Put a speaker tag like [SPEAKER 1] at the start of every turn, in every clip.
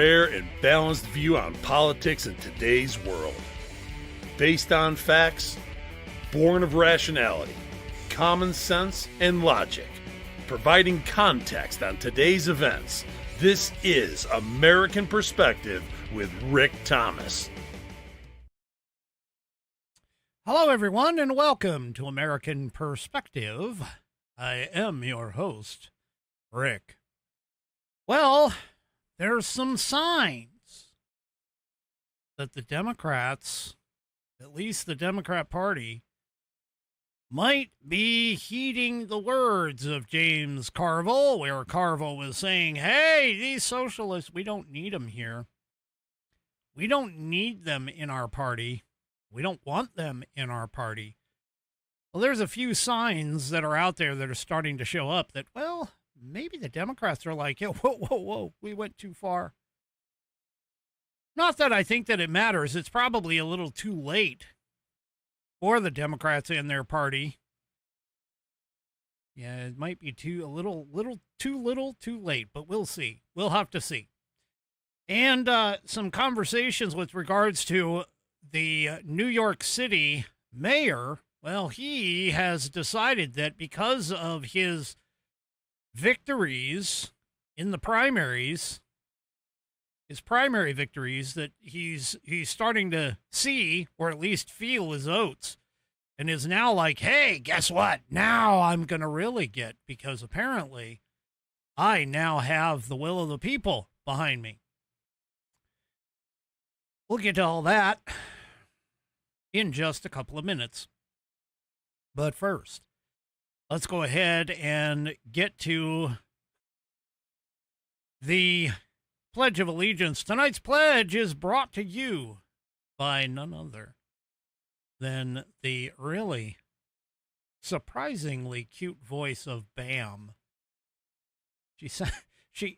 [SPEAKER 1] rare and balanced view on politics in today's world. Based on facts, born of rationality, common sense, and logic, providing context on today's events, this is American Perspective with Rick Thomas.
[SPEAKER 2] Hello, everyone, and welcome to American Perspective. I am your host, Rick. Well, there's some signs that the Democrats, at least the Democrat Party, might be heeding the words of James Carville, where Carville was saying, hey, these socialists, we don't need them here. We don't need them in our party. We don't want them in our party. Well, there's a few signs that are out there that are starting to show up that, well, maybe the Democrats are like, whoa, we went too far. Not that I think that it matters. It's probably a little too late for the Democrats and their party. Yeah, it might be too late, but we'll see. We'll have to see. And some conversations with regards to the New York City mayor. Well, he has decided that because of his victories in the primaries, his primary victories, that he's starting to see, or at least feel his oats, and is now like, hey, guess what? Now I'm going to really get, because apparently I now have the will of the people behind me. We'll get to all that in just a couple of minutes. But first, let's go ahead and get to the Pledge of Allegiance. Tonight's pledge is brought to you by none other than the really surprisingly cute voice of Bam.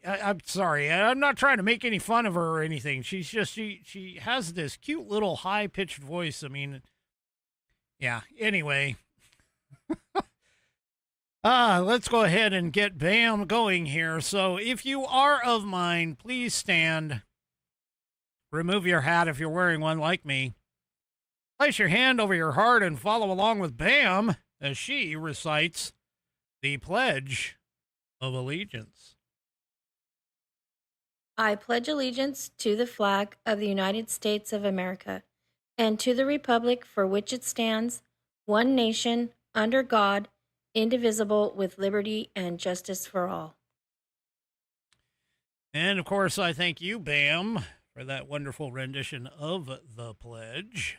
[SPEAKER 2] I'm sorry, I'm not trying to make any fun of her or anything. She's just, she has this cute little high-pitched voice. I mean, yeah, anyway. Let's go ahead and get Bam going here. So if you are of mine, please stand. Remove your hat if you're wearing one like me. Place your hand over your heart and follow along with Bam as she recites the Pledge of Allegiance.
[SPEAKER 3] I pledge allegiance to the flag of the United States of America and to the republic for which it stands, one nation, under God, indivisible, with liberty and justice for all.
[SPEAKER 2] And, of course, I thank you, Bam, for that wonderful rendition of the pledge.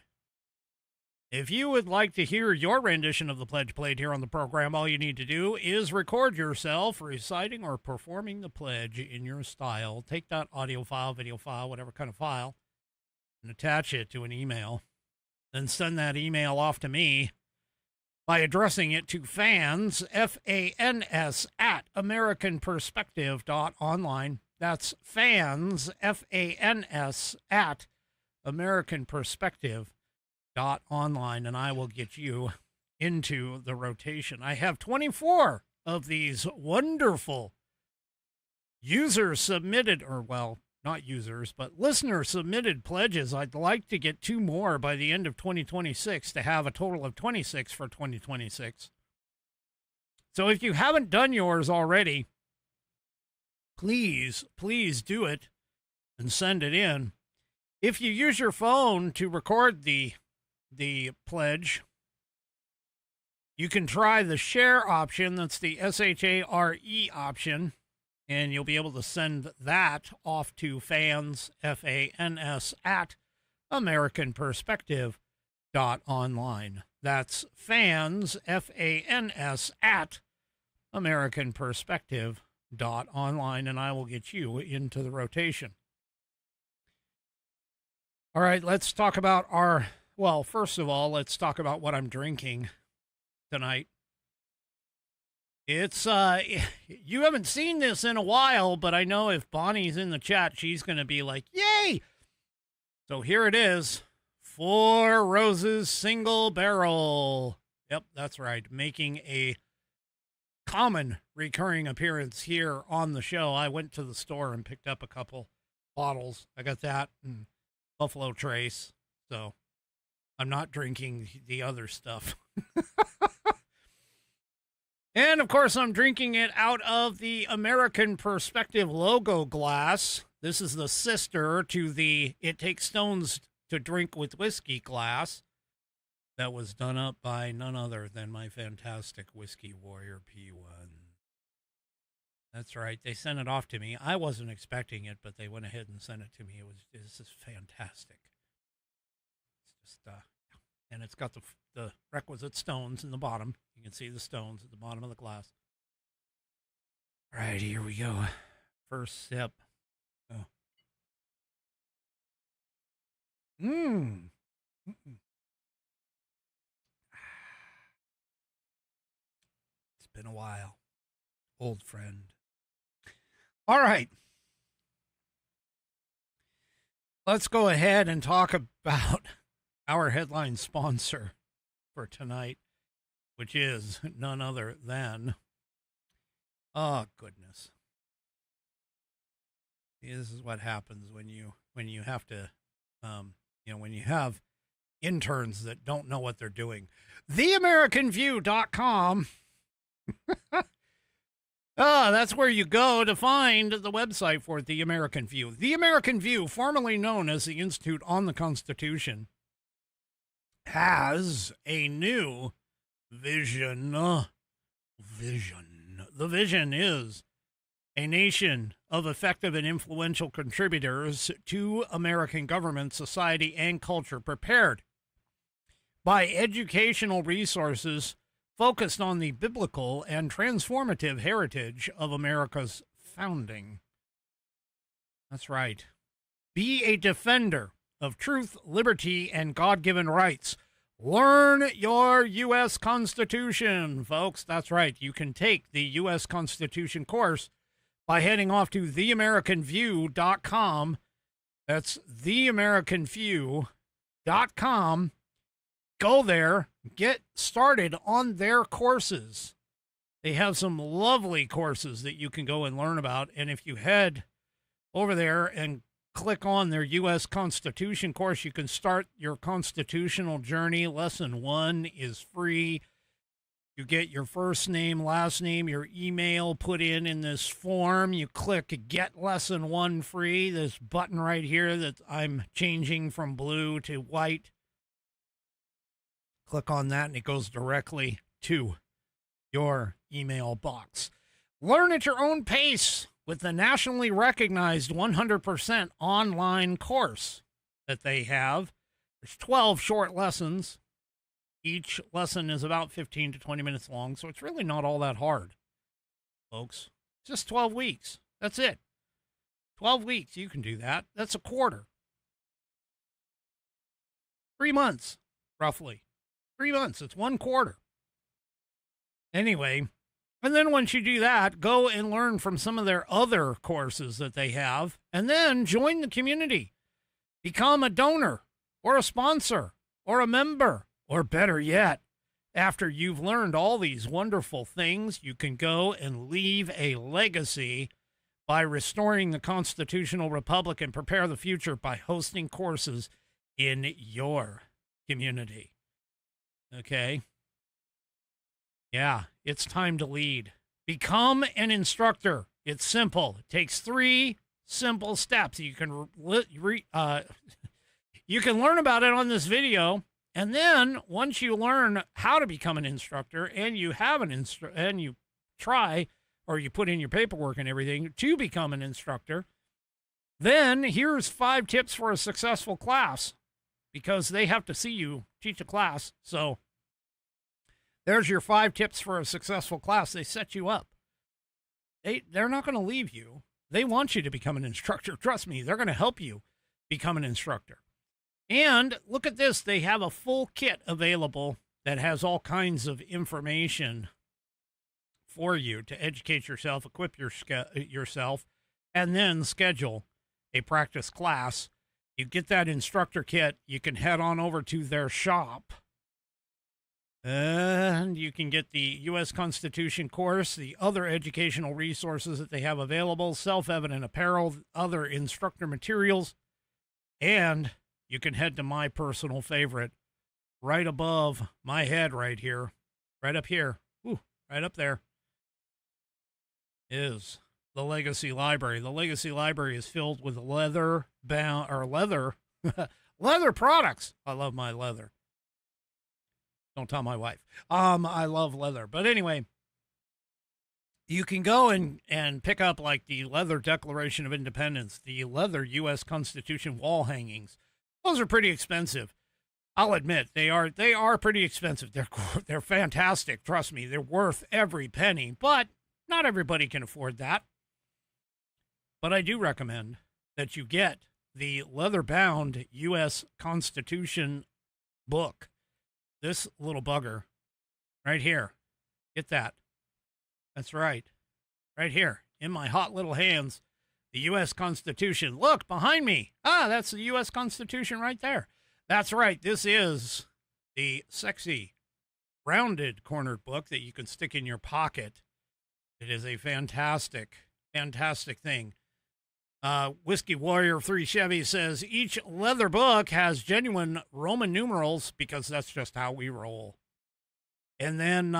[SPEAKER 2] If you would like to hear your rendition of the pledge played here on the program, all you need to do is record yourself reciting or performing the pledge in your style. Take that audio file, video file, whatever kind of file, and attach it to an email. Then send that email off to me by addressing it to fans, F-A-N-S, at AmericanPerspective.online. That's fans, F-A-N-S, at AmericanPerspective.online, and I will get you into the rotation. I have 24 of these wonderful user-submitted, or, well, not users, but listener-submitted pledges. I'd like to get 2 more by the end of 2026 to have a total of 26 for 2026. So if you haven't done yours already, please do it and send it in. If you use your phone to record the pledge, you can try the share option. That's the S-H-A-R-E option. And you'll be able to send that off to fans, F-A-N-S, at AmericanPerspective.online. That's fans, F-A-N-S, at AmericanPerspective.online, and I will get you into the rotation. All right, let's talk about first of all, let's talk about what I'm drinking tonight. It's, you haven't seen this in a while, but I know if Bonnie's in the chat, she's going to be like, yay! So here it is. 4 Roses Single Barrel. Yep, that's right. Making a common recurring appearance here on the show. I went to the store and picked up a couple bottles. I got that and Buffalo Trace. So I'm not drinking the other stuff. And of course, I'm drinking it out of the American Perspective logo glass. This is the sister to the It Takes Stones to Drink with Whiskey glass that was done up by none other than my fantastic Whiskey Warrior P1. That's right. They sent it off to me. I wasn't expecting it, but they went ahead and sent it to me. This is fantastic. It's just, and it's got the requisite stones in the bottom. You can see the stones at the bottom of the glass. All right, here we go. First sip. Oh. Mmm. It's been a while. Old friend. All right. Let's go ahead and talk about our headline sponsor for tonight, which is none other than, oh goodness. This is what happens when you have to, when you have interns that don't know what they're doing. TheAmericanView.com. That's where you go to find the website for The American View. The American View, formerly known as the Institute on the Constitution, has a new vision. The vision is a nation of effective and influential contributors to American government, society, and culture, prepared by educational resources focused on the biblical and transformative heritage of America's founding. That's right. Be a defender of truth, liberty, and God-given rights. Learn your U.S. Constitution, folks. That's right. You can take the U.S. Constitution course by heading off to theamericanview.com. That's theamericanview.com. Go there, get started on their courses. They have some lovely courses that you can go and learn about. And if you head over there and click on their U.S. Constitution course, you can start your constitutional journey. Lesson 1 is free. You get your first name, last name, your email put in this form. You click Get Lesson 1 free, this button right here that I'm changing from blue to white. Click on that and it goes directly to your email box. Learn at your own pace with the nationally recognized 100% online course that they have. There's 12 short lessons. Each lesson is about 15 to 20 minutes long, so it's really not all that hard, folks. Just 12 weeks. That's it. 12 weeks, you can do that. That's a quarter. 3 months, roughly. 3 months, it's 1 quarter. Anyway, and then once you do that, go and learn from some of their other courses that they have, and then join the community. Become a donor or a sponsor or a member, or better yet, after you've learned all these wonderful things, you can go and leave a legacy by restoring the constitutional republic and prepare the future by hosting courses in your community. Okay? Yeah, it's time to lead. Become an instructor. It's simple. It takes 3 simple steps. You can you can learn about it on this video, and then once you learn how to become an instructor, and you have and you try, or you put in your paperwork and everything to become an instructor, then here's 5 tips for a successful class, because they have to see you teach a class. So there's your 5 tips for a successful class. They set you up. They're not going to leave you. They want you to become an instructor. Trust me, they're going to help you become an instructor. And look at this. They have a full kit available that has all kinds of information for you to educate yourself, equip yourself, and then schedule a practice class. You get that instructor kit, you can head on over to their shop And you can get the U.S. Constitution course, the other educational resources that they have available, self-evident apparel, other instructor materials, and you can head to my personal favorite right above my head right here, right up here, right up there, is the Legacy Library. The Legacy Library is filled with leather products. I love my leather. Don't tell my wife. I love leather. But anyway, you can go and pick up like the leather Declaration of Independence, the leather U.S. Constitution wall hangings. Those are pretty expensive. I'll admit they are pretty expensive. They're fantastic. Trust me, they're worth every penny. But not everybody can afford that. But I do recommend that you get the leather-bound U.S. Constitution book. This little bugger right here. Get that. That's right. Right here in my hot little hands, the U.S. Constitution. Look behind me. That's the U.S. Constitution right there. That's right. This is the sexy, rounded cornered book that you can stick in your pocket. It is a fantastic, fantastic thing. Whiskey Warrior 3 Chevy says each leather book has genuine Roman numerals because that's just how we roll. And then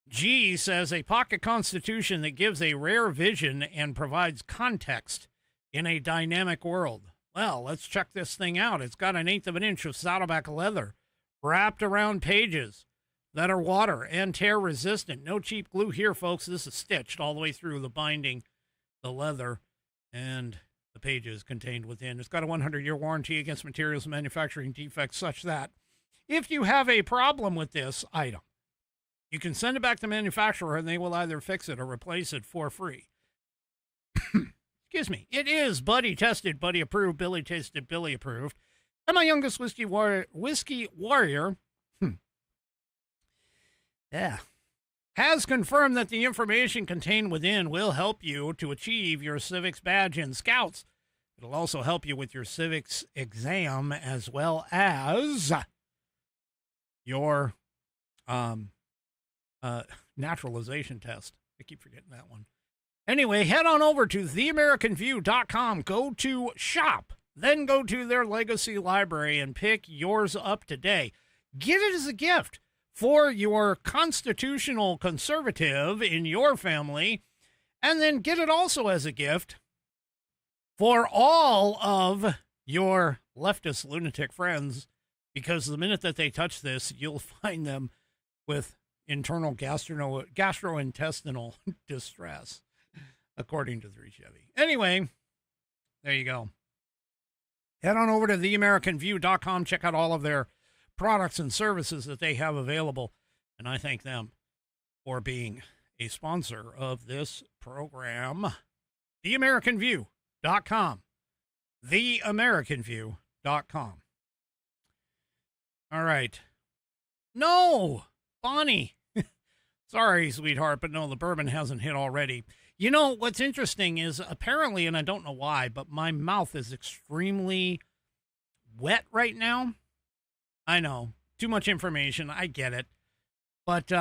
[SPEAKER 2] G says a pocket constitution that gives a rare vision and provides context in a dynamic world. Well, let's check this thing out. It's got 1/8 of an inch of Saddleback leather wrapped around pages that are water and tear resistant. No cheap glue here, folks. This is stitched all the way through the binding, the leather, and the pages contained within. It's got a 100-year warranty against materials and manufacturing defects such that if you have a problem with this item, you can send it back to the manufacturer and they will either fix it or replace it for free. Excuse me. It is buddy tested, buddy approved, Billy tasted, Billy approved. And my youngest whiskey warrior has confirmed that the information contained within will help you to achieve your civics badge in Scouts. It'll also help you with your civics exam as well as your naturalization test. I keep forgetting that one. Anyway, head on over to theamericanview.com. Go to shop, then go to their Legacy Library and pick yours up today. Get it as a gift for your constitutional conservative in your family, and then get it also as a gift for all of your leftist lunatic friends, because the minute that they touch this, you'll find them with internal gastrointestinal distress, according to 3 Chevy. Anyway, there you go. Head on over to theamericanview.com. Check out all of their products and services that they have available. And I thank them for being a sponsor of this program. TheAmericanView.com. TheAmericanView.com. All right. No, Bonnie. Sorry, sweetheart, but no, the bourbon hasn't hit already. You know, what's interesting is apparently, and I don't know why, but my mouth is extremely wet right now. I know, too much information. I get it. But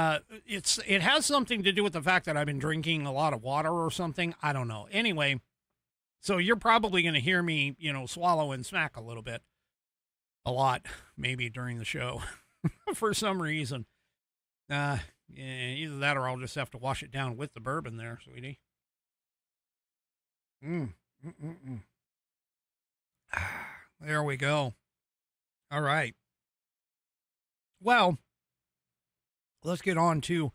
[SPEAKER 2] it has something to do with the fact that I've been drinking a lot of water or something. I don't know. Anyway, so you're probably going to hear me, swallow and smack a little bit. A lot, maybe during the show for some reason. Either that or I'll just have to wash it down with the bourbon there, sweetie. There we go. All right. Well, let's get on to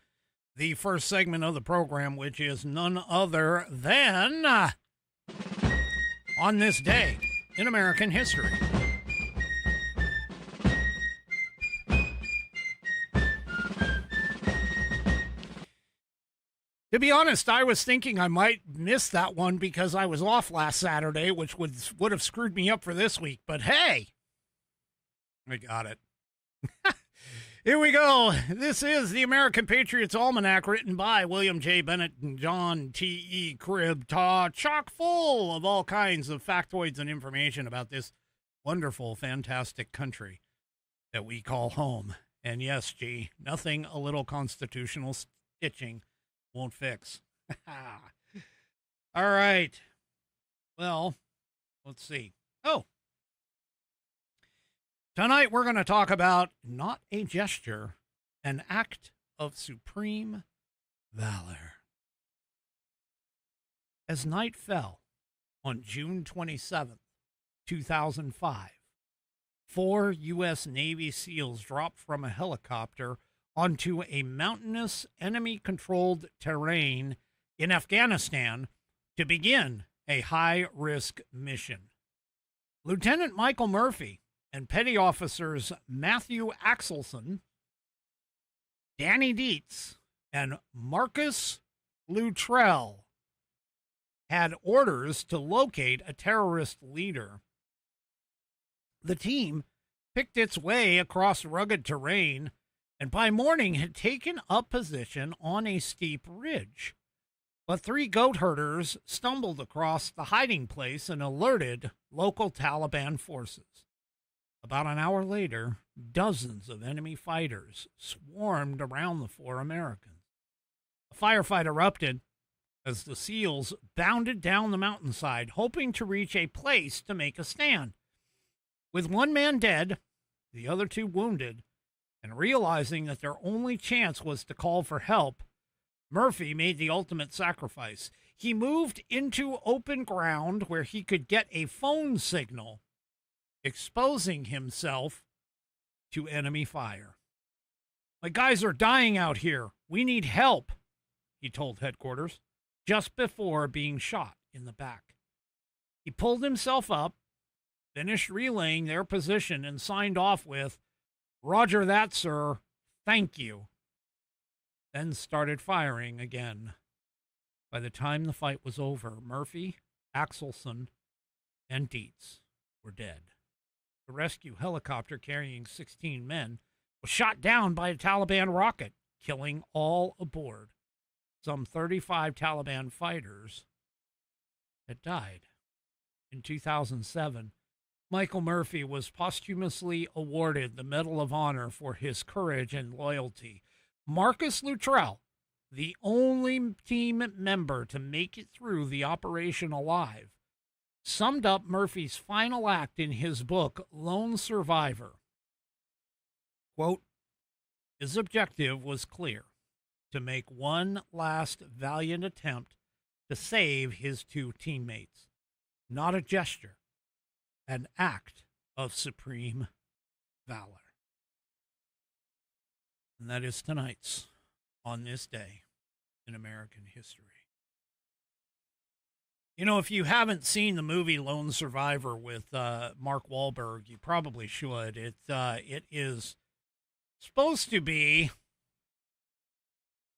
[SPEAKER 2] the first segment of the program, which is none other than On This Day in American History. To be honest, I was thinking I might miss that one because I was off last Saturday, which would have screwed me up for this week. But hey, I got it. Here we go. This is the American Patriots Almanac, written by William J. Bennett and John T.E. Cribb, chock full of all kinds of factoids and information about this wonderful, fantastic country that we call home. And yes, G, nothing a little constitutional stitching won't fix. All right. Well, let's see. Oh, tonight we're going to talk about not a gesture, an act of supreme valor. As night fell on June 27th, 2005, 4 U.S. Navy SEALs dropped from a helicopter onto a mountainous enemy-controlled terrain in Afghanistan to begin a high-risk mission. Lieutenant Michael Murphy and Petty Officers Matthew Axelson, Danny Dietz, and Marcus Luttrell had orders to locate a terrorist leader. The team picked its way across rugged terrain and by morning had taken up position on a steep ridge. But 3 goat herders stumbled across the hiding place and alerted local Taliban forces. About an hour later, dozens of enemy fighters swarmed around the 4 Americans. A firefight erupted as the SEALs bounded down the mountainside, hoping to reach a place to make a stand. With 1 man dead, the other 2 wounded, and realizing that their only chance was to call for help, Murphy made the ultimate sacrifice. He moved into open ground where he could get a phone signal, exposing himself to enemy fire. "My guys are dying out here. We need help," he told headquarters, just before being shot in the back. He pulled himself up, finished relaying their position, and signed off with, "Roger that, sir. Thank you." Then started firing again. By the time the fight was over, Murphy, Axelson, and Dietz were dead. The rescue helicopter carrying 16 men was shot down by a Taliban rocket, killing all aboard. Some 35 Taliban fighters had died. In 2007, Michael Murphy was posthumously awarded the Medal of Honor for his courage and loyalty. Marcus Luttrell, the only team member to make it through the operation alive, summed up Murphy's final act in his book, Lone Survivor. Quote, "His objective was clear, to make one last valiant attempt to save his 2 teammates. Not a gesture, an act of supreme valor." And that is tonight's On This Day in American History. You know, if you haven't seen the movie Lone Survivor with Mark Wahlberg, you probably should. It is supposed to be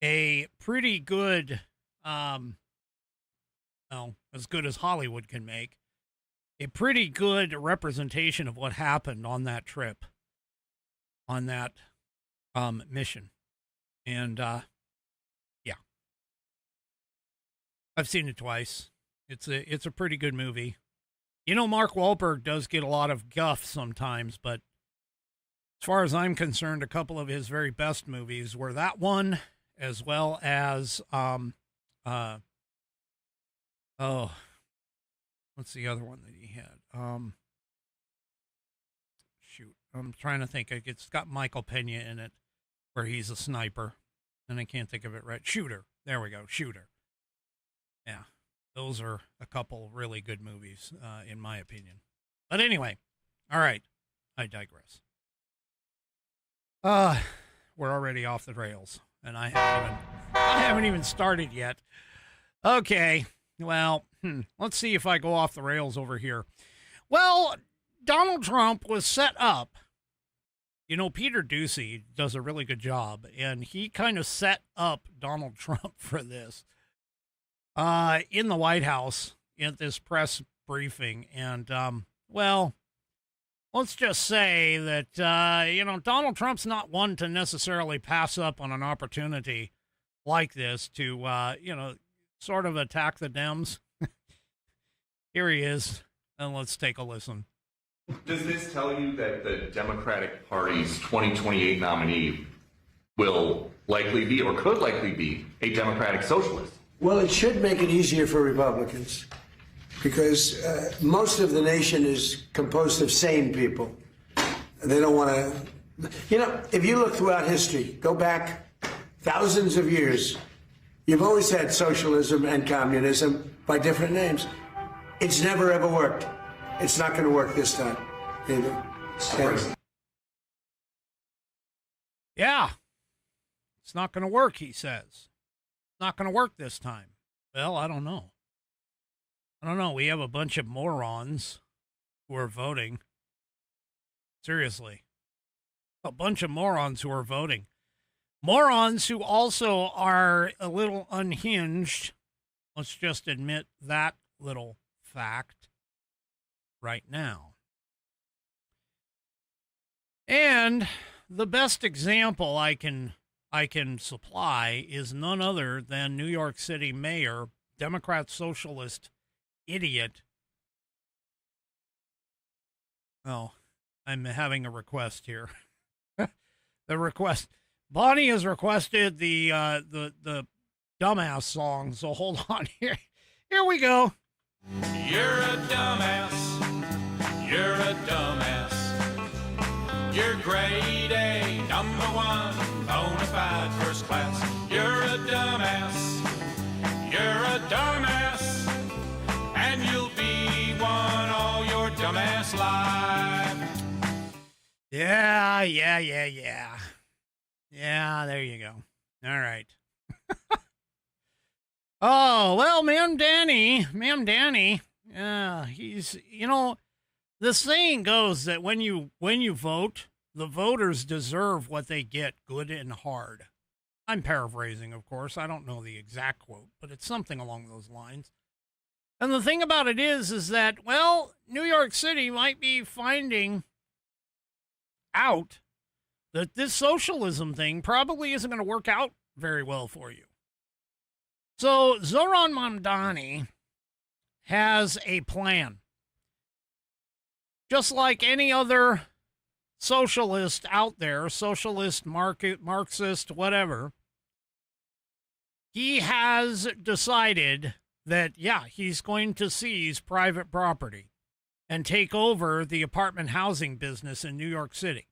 [SPEAKER 2] a pretty good, well, as good as Hollywood can make, a pretty good representation of what happened on that trip, on that mission. And yeah, I've seen it twice. It's a pretty good movie. You know, Mark Wahlberg does get a lot of guff sometimes, but as far as I'm concerned, a couple of his very best movies were that one, as well as what's the other one that he had? Shoot, I'm trying to think. It's got Michael Pena in it, where he's a sniper, and I can't think of it right. Shooter. There we go. Shooter. Yeah, those are a couple really good movies, in my opinion. But anyway, all right, I digress. We're already off the rails, and I haven't even started yet. Okay, well, let's see if I go off the rails over here. Well, Donald Trump was set up. You know, Peter Doocy does a really good job, and he kind of set up Donald Trump for this in the White House at this press briefing. And, well, let's just say that, you know, Donald Trump's not one to necessarily pass up on an opportunity like this to, you know, sort of attack the Dems. Here he is, and let's take a listen.
[SPEAKER 4] Does this tell you that the Democratic Party's 2028 nominee will likely be, or could likely be, a Democratic socialist?
[SPEAKER 5] Well, it should make it easier for Republicans because most of the nation is composed of sane people. They don't want to, if you look throughout history, go back thousands of years, you've always had socialism and communism by different names. It's never ever worked. It's not going to work this time either.
[SPEAKER 2] Yeah. It's not going to work, he says. It's not going to work this time. Well, I don't know. We have a bunch of morons who are voting. Seriously. A bunch of morons who are voting. Morons who also are a little unhinged. Let's just admit that little fact right now. And the best example I can supply is none other than New York City Mayor, Democrat socialist idiot. Oh, I'm having a request here. The request. Bonnie has requested the dumbass song, so hold on here. Here we go.
[SPEAKER 6] You're a dumbass. You're a dumbass. You're grade A, number one, bona fide first class. You're a dumbass. You're a dumbass. And you'll be one all your dumbass life.
[SPEAKER 2] Yeah. Yeah, there you go. All right. Oh, well, Ma'am Danny, he's, the saying goes that when you vote, the voters deserve what they get, good and hard. I'm paraphrasing, of course. I don't know the exact quote, but it's something along those lines. And the thing about it is that, well, New York City might be finding out that this socialism thing probably isn't going to work out very well for you. So Zoran Mamdani has a plan. Just like any other socialist out there, socialist, Marxist, whatever, he has decided that, yeah, he's going to seize private property and take over the apartment housing business in New York City.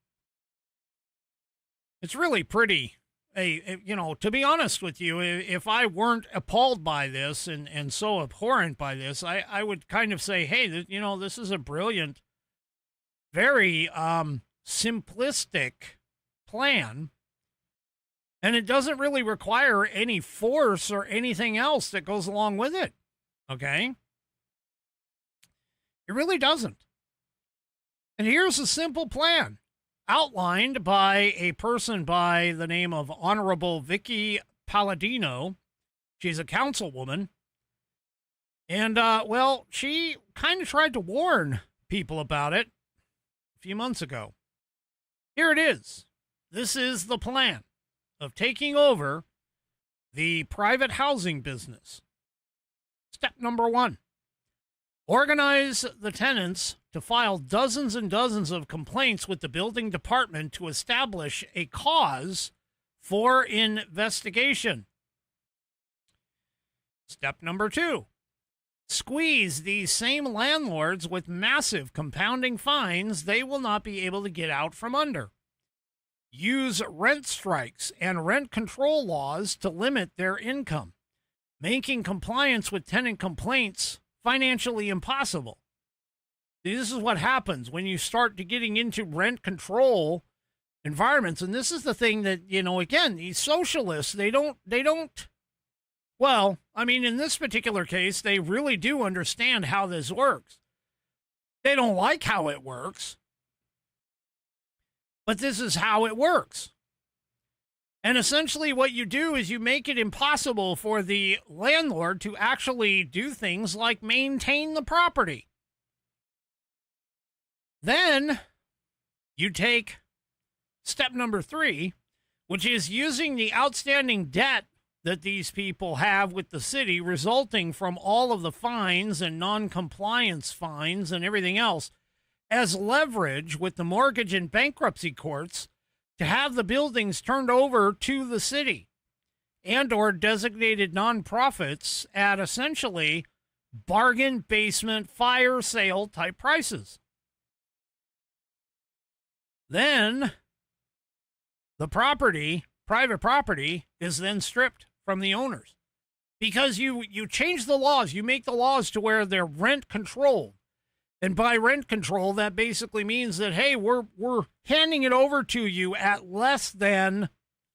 [SPEAKER 2] It's really pretty, to be honest with you, if I weren't appalled by this and so abhorrent by this, I would kind of say, hey, this is a brilliant, very simplistic plan, and it doesn't really require any force or anything else that goes along with it, okay? It really doesn't. And here's a simple plan outlined by a person by the name of Honorable Vicky Palladino. She's a councilwoman. And, well, she kind of tried to warn people about it a few months ago. Here it is. This is the plan of taking over the private housing business. Step number 1. Organize the tenants to file dozens and dozens of complaints with the building department to establish a cause for investigation. Step number 2. Squeeze these same landlords with massive compounding fines they will not be able to get out from under. Use rent strikes and rent control laws to limit their income, making compliance with tenant complaints financially impossible. See, this is what happens when you start to getting into rent control environments. And this is the thing that, again, these socialists, they don't, well, I mean, in this particular case, they really do understand how this works. They don't like how it works, but this is how it works. And essentially what you do is you make it impossible for the landlord to actually do things like maintain the property. Then you take step number 3, which is using the outstanding debt that these people have with the city resulting from all of the fines and non-compliance fines and everything else. as leverage with the mortgage and bankruptcy courts to have the buildings turned over to the city and or designated nonprofits at essentially bargain basement fire sale type prices. Then the property, private property, is then stripped from the owners because you change the laws. You make the laws to where they're rent controlled. And by rent control, that basically means that, hey, we're handing it over to you at less than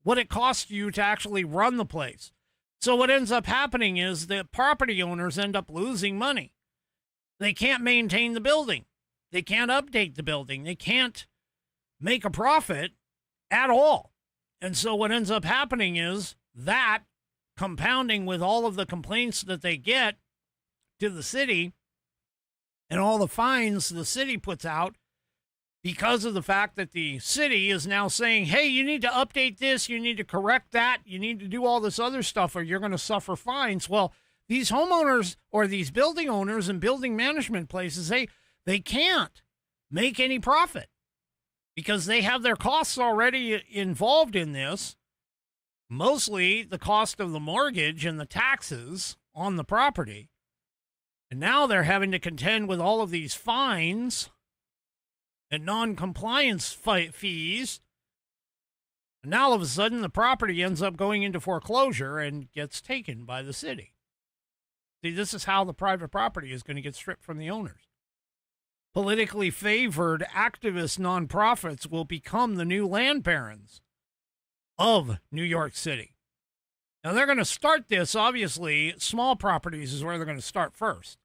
[SPEAKER 2] what it costs you to actually run the place. So what ends up happening is that property owners end up losing money. They can't maintain the building. They can't update the building. They can't make a profit at all. And so what ends up happening is that compounding with all of the complaints that they get to the city and all the fines the city puts out because of the fact that the city is now saying, hey, you need to update this, you need to correct that, you need to do all this other stuff or you're going to suffer fines. Well, these homeowners or these building owners and building management places, they can't make any profit because they have their costs already involved in this, mostly the cost of the mortgage and the taxes on the property. And now they're having to contend with all of these fines and non-compliance fees. And now all of a sudden the property ends up going into foreclosure and gets taken by the city. See, this is how the private property is going to get stripped from the owners. Politically favored activist nonprofits will become the new land barons of New York City. Now, they're going to start this, obviously, small properties is where they're going to start first.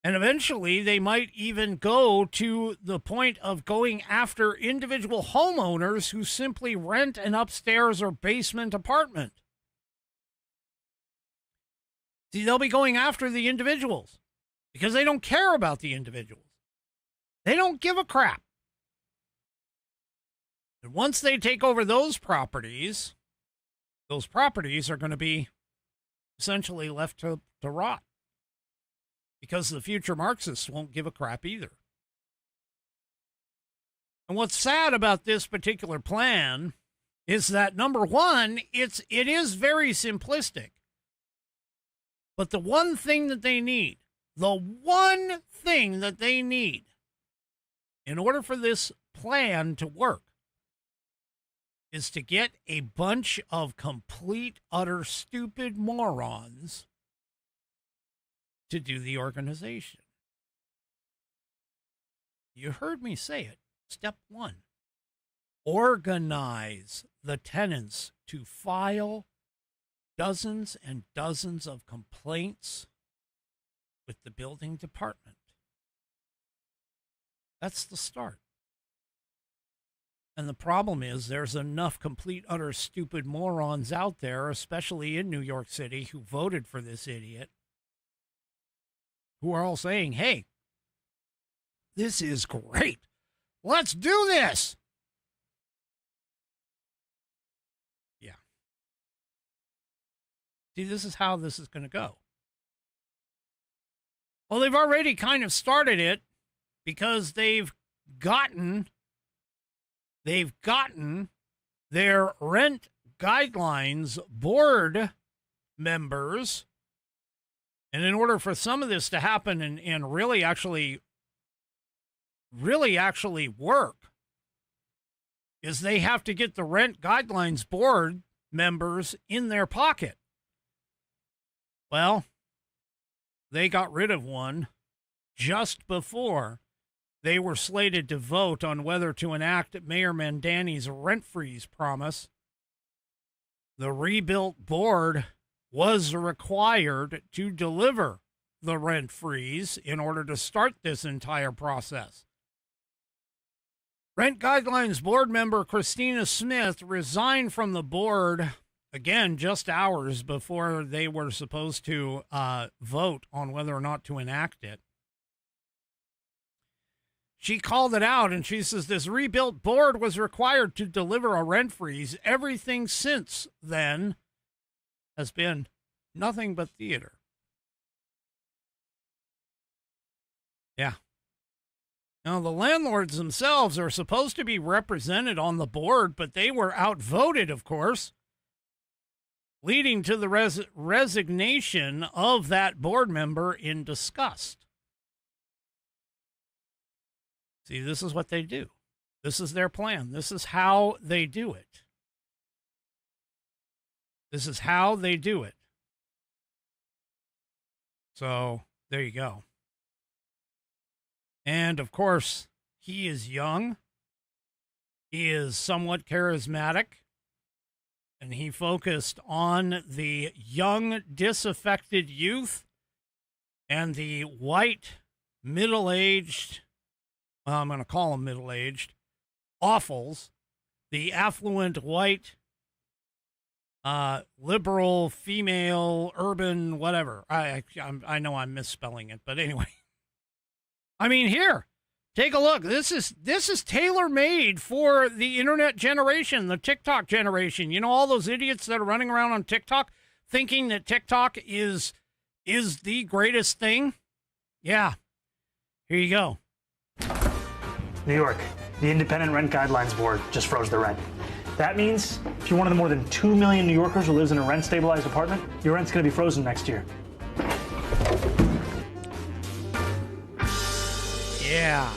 [SPEAKER 2] And eventually, they might even go to the point of going after individual homeowners who simply rent an upstairs or basement apartment. See, they'll be going after the individuals because they don't care about the individuals. They don't give a crap. And once they take over those properties are going to be essentially left to rot because the future Marxists won't give a crap either. And what's sad about this particular plan is that, number one, it is very simplistic. But the one thing that they need in order for this plan to work is to get a bunch of complete, utter, stupid morons to do the organization. You heard me say it. Step one, organize the tenants to file dozens and dozens of complaints with the building department. That's the start. And the problem is there's enough complete, utter, stupid morons out there, especially in New York City, who voted for this idiot, who are all saying, hey, this is great. Let's do this. Yeah. See, this is how this is going to go. Well, they've already kind of started it because they've gotten their rent guidelines board members. And in order for some of this to happen and really actually work, is they have to get the rent guidelines board members in their pocket. Well, they got rid of one just before they were slated to vote on whether to enact Mayor Mandani's rent freeze promise. The rebuilt board was required to deliver the rent freeze in order to start this entire process. Rent Guidelines board member Christina Smith resigned from the board, again, just hours before they were supposed to vote on whether or not to enact it. She called it out and she says this rebuilt board was required to deliver a rent freeze. Everything since then has been nothing but theater. Yeah. Now, the landlords themselves are supposed to be represented on the board, but they were outvoted, of course, leading to the resignation of that board member in disgust. See, this is what they do. This is their plan. This is how they do it. This is how they do it. So, there you go. And, of course, he is young. He is somewhat charismatic. And he focused on the young, disaffected youth and the white, middle-aged, I'm going to call them middle-aged, awfuls, the affluent, white, liberal, female, urban, whatever. I know I'm misspelling it, but anyway. I mean, here, take a look. This is tailor-made for the internet generation, the TikTok generation. You know, all those idiots that are running around on TikTok thinking that TikTok is the greatest thing? Yeah. Here you go.
[SPEAKER 7] New York, the Independent Rent Guidelines Board just froze the rent. That means if you're one of the more than 2 million New Yorkers who lives in a rent-stabilized apartment, your rent's going to be frozen next year.
[SPEAKER 2] Yeah.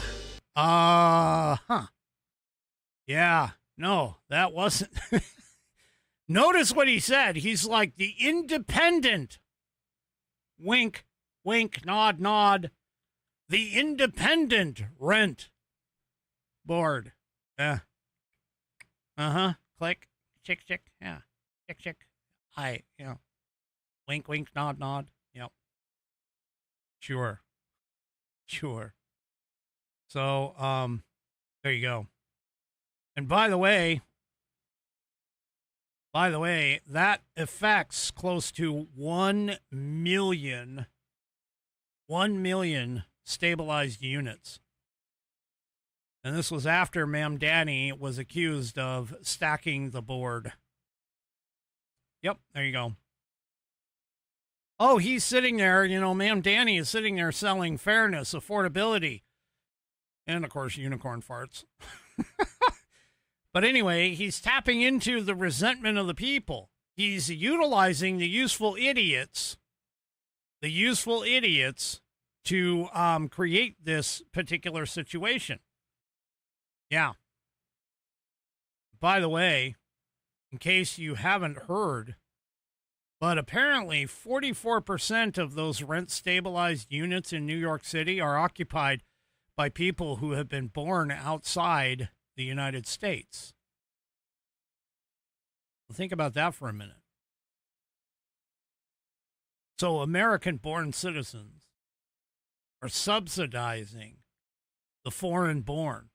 [SPEAKER 2] Yeah. No, that wasn't. Notice what he said. He's like the independent. Wink, wink, nod, nod. The independent rent board. Yeah. Click. Chick, chick. Yeah. Chick, chick. Wink, wink, nod, nod. Yep. Sure. So, there you go. And by the way, that affects close to 1 million stabilized units. And this was after Ma'am Danny was accused of stacking the board. Yep, there you go. Oh, he's sitting there, Ma'am Danny is sitting there selling fairness, affordability, and, of course, unicorn farts. But anyway, he's tapping into the resentment of the people. He's utilizing the useful idiots to create this particular situation. Yeah. By the way, in case you haven't heard, but apparently 44% of those rent-stabilized units in New York City are occupied by people who have been born outside the United States. Well, think about that for a minute. So American-born citizens are subsidizing the foreign-born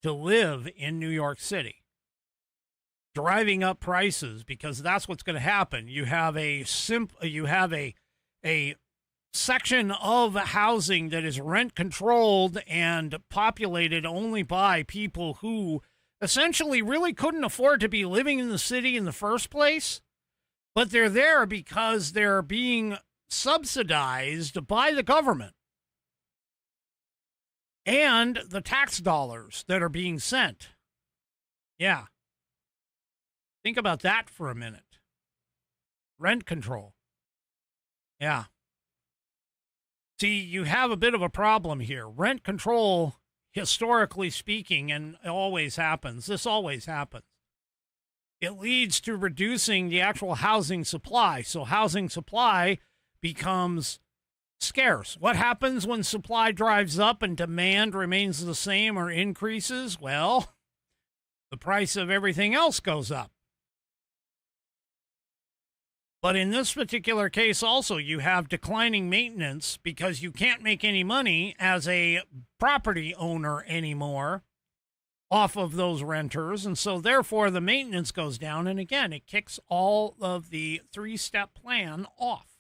[SPEAKER 2] to live in New York City, driving up prices, because that's what's going to happen. You have a section of housing that is rent controlled and populated only by people who essentially really couldn't afford to be living in the city in the first place, but they're there because they're being subsidized by the government and the tax dollars that are being sent. Yeah. Think about that for a minute. Rent control. Yeah. See, you have a bit of a problem here. Rent control, historically speaking, and it always happens. This always happens. It leads to reducing the actual housing supply. So housing supply becomes scarce. What happens when supply drives up and demand remains the same or increases? Well, the price of everything else goes up. But in this particular case also, you have declining maintenance because you can't make any money as a property owner anymore off of those renters. And so therefore the maintenance goes down. And again, it kicks all of the 3-step plan off,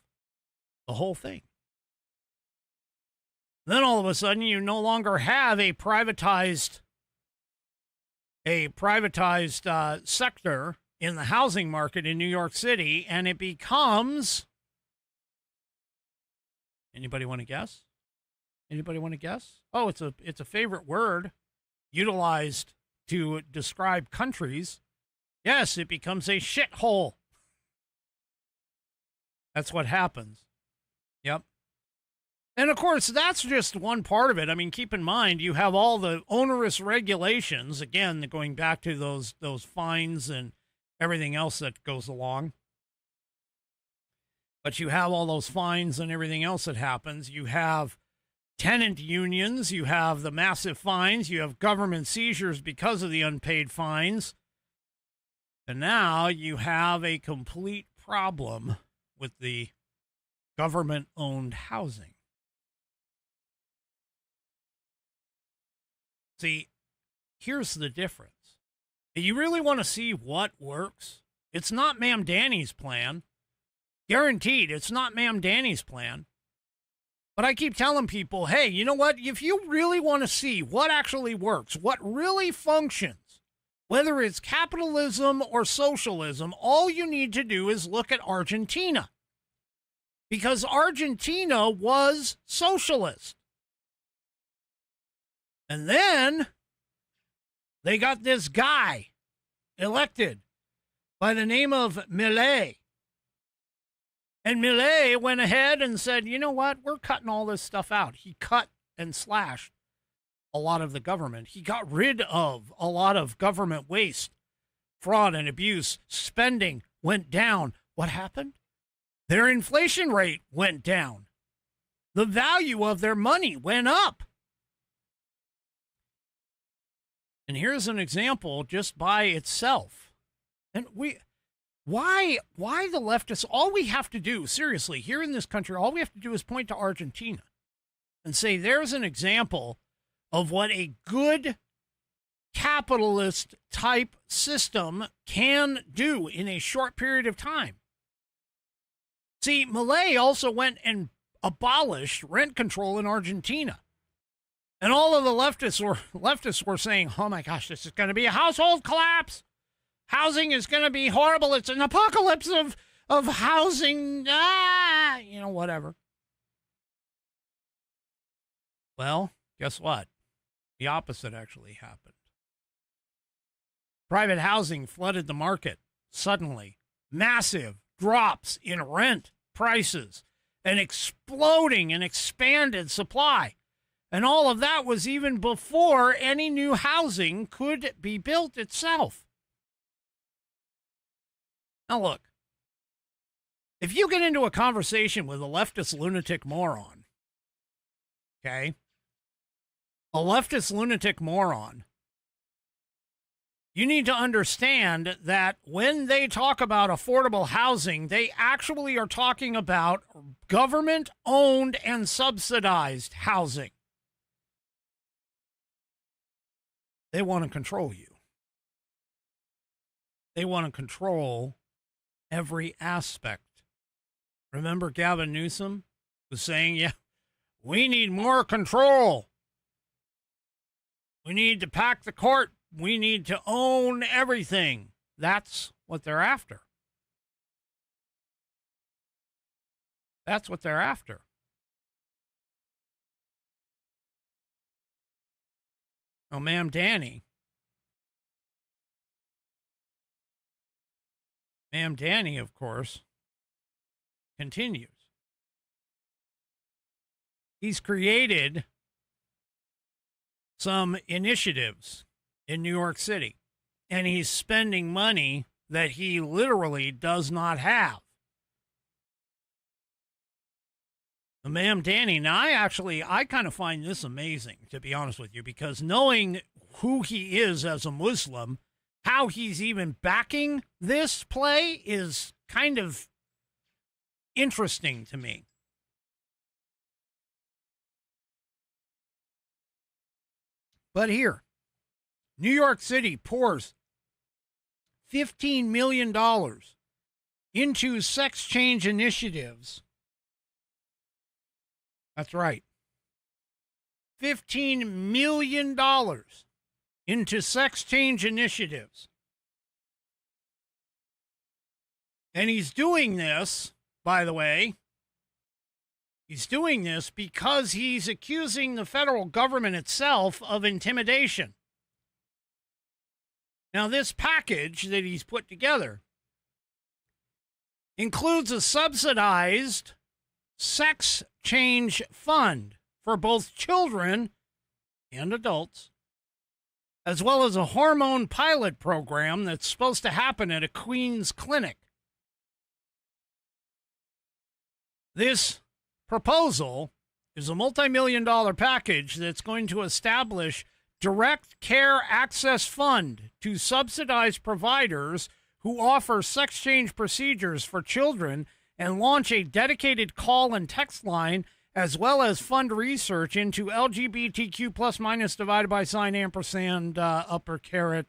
[SPEAKER 2] the whole thing. Then all of a sudden you no longer have a privatized sector in the housing market in New York City, and it becomes, anybody want to guess? Anybody want to guess? Oh, it's a favorite word utilized to describe countries. Yes, it becomes a shithole. That's what happens. Yep. And of course, that's just one part of it. I mean, keep in mind, you have all the onerous regulations, again, going back to those fines and everything else that goes along. But you have all those fines and everything else that happens. You have tenant unions, you have the massive fines, you have government seizures because of the unpaid fines. And now you have a complete problem with the government-owned housing. See, here's the difference. You really want to see what works? It's not Ma'am Danny's plan. Guaranteed, it's not Ma'am Danny's plan. But I keep telling people, hey, you know what? If you really want to see what actually works, what really functions, whether it's capitalism or socialism, all you need to do is look at Argentina. Because Argentina was socialist. And then they got this guy elected by the name of Milei. And Milei went ahead and said, you know what? We're cutting all this stuff out. He cut and slashed a lot of the government. He got rid of a lot of government waste, fraud and abuse. Spending went down. What happened? Their inflation rate went down. The value of their money went up. And here's an example just by itself. And why the leftists, all we have to do, seriously, here in this country, all we have to do is point to Argentina and say, there's an example of what a good capitalist type system can do in a short period of time. See, Milei also went and abolished rent control in Argentina. And all of the leftists were saying, oh my gosh, this is going to be a household collapse. Housing is going to be horrible. It's an apocalypse of housing. Whatever. Well, guess what? The opposite actually happened. Private housing flooded the market suddenly. Massive drops in rent prices, an exploding and expanded supply. And all of that was even before any new housing could be built itself. Now look, if you get into a conversation with a leftist lunatic moron, okay, a leftist lunatic moron, you need to understand that when they talk about affordable housing, they actually are talking about government-owned and subsidized housing. They want to control you. They want to control every aspect. Remember Gavin Newsom was saying, yeah, we need more control. We need to pack the court. We need to own everything. That's what they're after. That's what they're after. Oh, Ma'am Danny. Ma'am Danny, of course, continues. He's created some initiatives in New York City, and he's spending money that he literally does not have. Ma'am Danny, now I kind of find this amazing, to be honest with you, because knowing who he is as a Muslim, how he's even backing this play is kind of interesting to me. But here, New York City pours $15 million into sex change initiatives. That's right. $15 million into sex change initiatives. And he's doing this, by the way, He's doing this because he's accusing the federal government itself of intimidation. Now, this package that he's put together includes a subsidized sex change fund for both children and adults, as well as a hormone pilot program that's supposed to happen at a Queens clinic. This proposal is a multi-million-dollar package that's going to establish Direct Care Access Fund to subsidize providers who offer sex change procedures for children and launch a dedicated call and text line, as well as fund research into LGBTQ plus minus divided by sign ampersand upper caret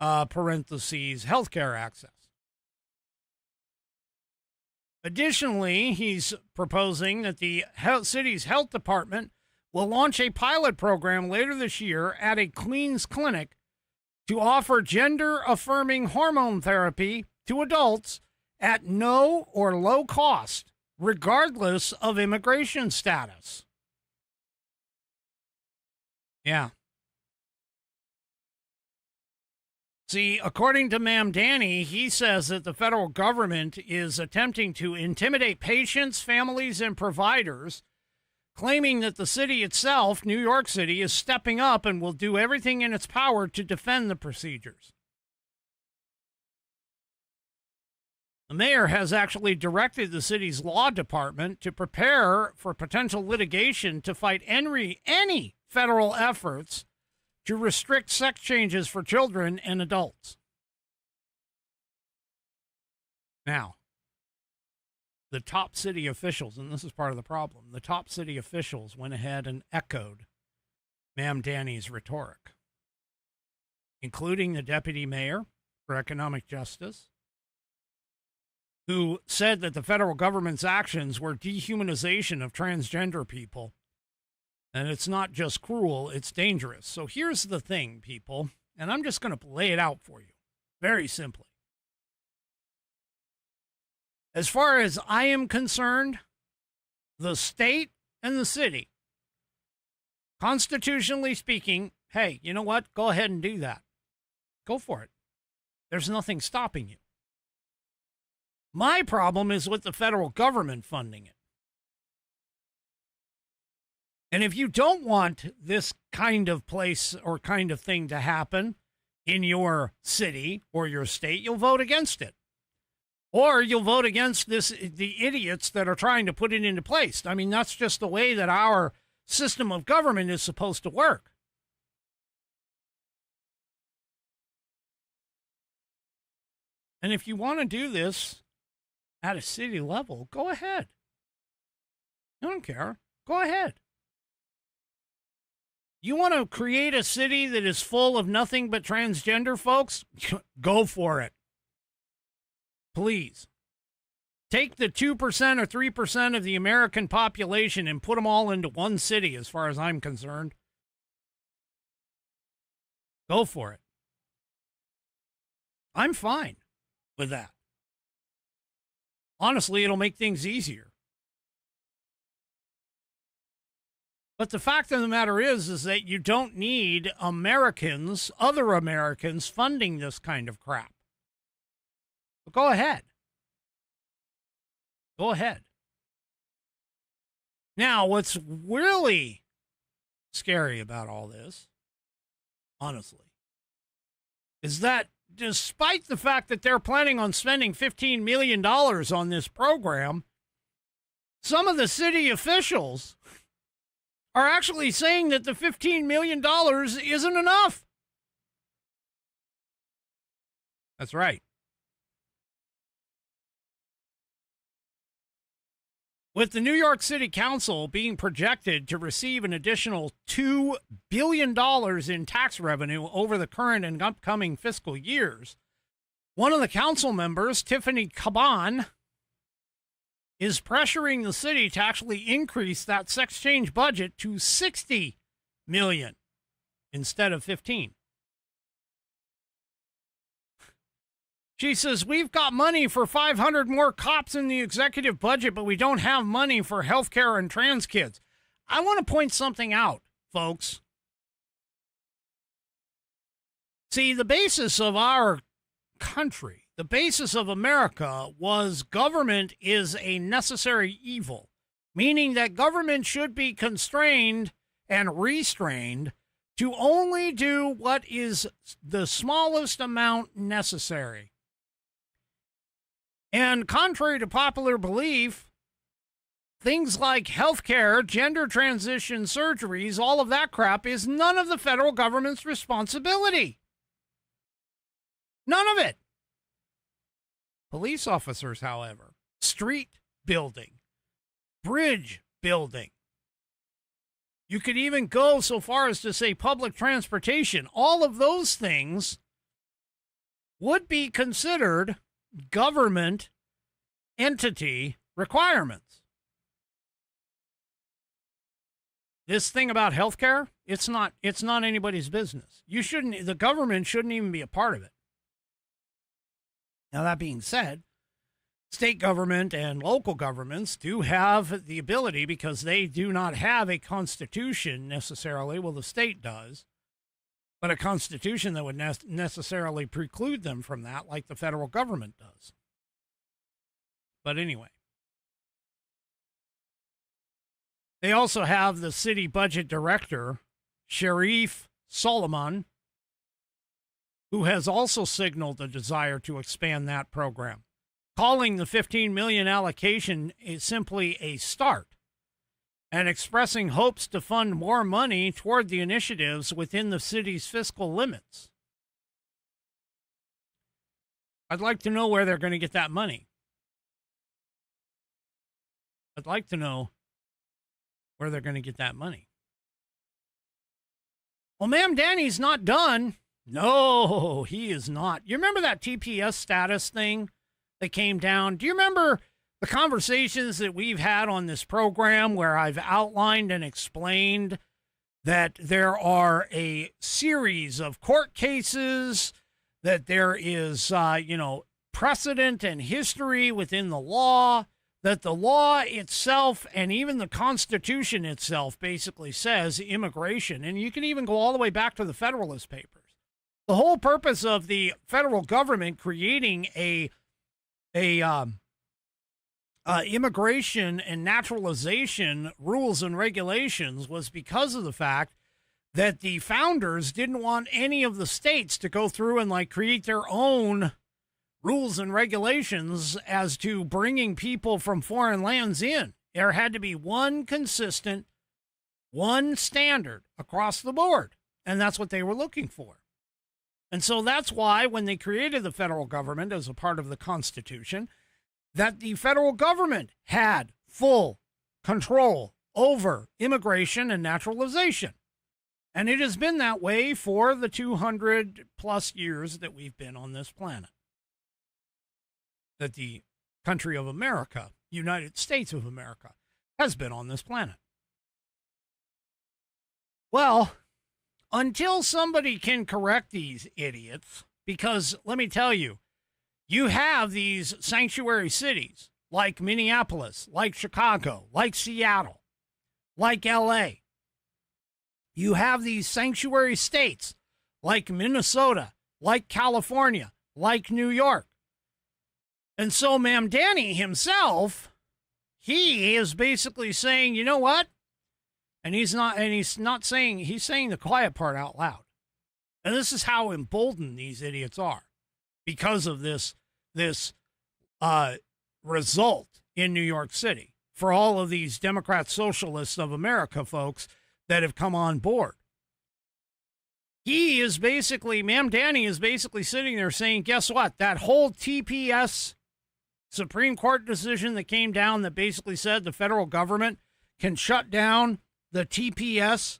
[SPEAKER 2] parentheses healthcare access. Additionally, he's proposing that the city's health department will launch a pilot program later this year at a Queens clinic to offer gender-affirming hormone therapy to adults at no or low cost, regardless of immigration status. Yeah. See, according to Mamdani, he says that the federal government is attempting to intimidate patients, families, and providers, claiming that the city itself, New York City, is stepping up and will do everything in its power to defend the procedures. The mayor has actually directed the city's law department to prepare for potential litigation to fight any federal efforts to restrict sex changes for children and adults. Now, the top city officials, and this is part of the problem, the top city officials went ahead and echoed Mamdani's rhetoric, including the deputy mayor for economic justice, who said that the federal government's actions were dehumanization of transgender people. And it's not just cruel, it's dangerous. So here's the thing, people, and I'm just going to lay it out for you very simply. As far as I am concerned, the state and the city, constitutionally speaking, hey, you know what? Go ahead and do that. Go for it. There's nothing stopping you. My problem is with the federal government funding it. And if you don't want this kind of place or kind of thing to happen in your city or your state, you'll vote against it. Or you'll vote against the idiots that are trying to put it into place. I mean, that's just the way that our system of government is supposed to work. And if you want to do this at a city level, go ahead. I don't care. Go ahead. You want to create a city that is full of nothing but transgender folks? Go for it. Please. Take the 2% or 3% of the American population and put them all into one city, as far as I'm concerned. Go for it. I'm fine with that. Honestly, it'll make things easier. But the fact of the matter is that you don't need Americans, other Americans, funding this kind of crap. But go ahead. Go ahead. Now, what's really scary about all this, honestly, is that despite the fact that they're planning on spending $15 million on this program, some of the city officials are actually saying that the $15 million isn't enough. That's right. With the New York City Council being projected to receive an additional $2 billion in tax revenue over the current and upcoming fiscal years, one of the council members, Tiffany Caban, is pressuring the city to actually increase that sex change budget to $60 million instead of $15. She says, we've got money for 500 more cops in the executive budget, but we don't have money for health care and trans kids. I want to point something out, folks. See, the basis of our country, the basis of America, was government is a necessary evil, meaning that government should be constrained and restrained to only do what is the smallest amount necessary. And contrary to popular belief, things like healthcare, gender transition surgeries, all of that crap is none of the federal government's responsibility. None of it. Police officers, however, street building, bridge building. You could even go so far as to say public transportation. All of those things would be considered government entity requirements. This thing about healthcare, it's not anybody's business. The government shouldn't even be a part of it. Now, that being said, state government and local governments do have the ability, because they do not have a constitution necessarily. Well, the state does, but a constitution that would necessarily preclude them from that, like the federal government does. But anyway, they also have the city budget director, Sharif Solomon, who has also signaled a desire to expand that program, calling the $15 million allocation simply a start, and expressing hopes to fund more money toward the initiatives within the city's fiscal limits. I'd like to know where they're going to get that money. I'd like to know where they're going to get that money. Well, Ma'am Danny's not done. No, he is not. You remember that TPS status thing that came down? Do you remember the conversations that we've had on this program where I've outlined and explained that there are a series of court cases, that there is, precedent and history within the law, that the law itself and even the Constitution itself basically says immigration, and you can even go all the way back to the Federalist Papers. The whole purpose of the federal government creating a immigration and naturalization rules and regulations was because of the fact that the founders didn't want any of the states to go through and create their own rules and regulations as to bringing people from foreign lands in. There had to be one consistent, one standard across the board, and that's what they were looking for. And so that's why when they created the federal government as a part of the Constitution, that the federal government had full control over immigration and naturalization. And it has been that way for the 200 plus years that we've been on this planet. That the country of America, United States of America, has been on this planet. Well, until somebody can correct these idiots, because let me tell you, you have these sanctuary cities like Minneapolis, like Chicago, like Seattle, like LA. You have these sanctuary states like Minnesota, like California, like New York. And so Ma'am Danny himself, he is basically saying, you know what? He's saying the quiet part out loud. And this is how emboldened these idiots are because of this result in New York City for all of these Democrat socialists of America folks that have come on board. Ma'am Danny is basically sitting there saying, guess what? That whole TPS Supreme Court decision that came down that basically said the federal government can shut down the TPS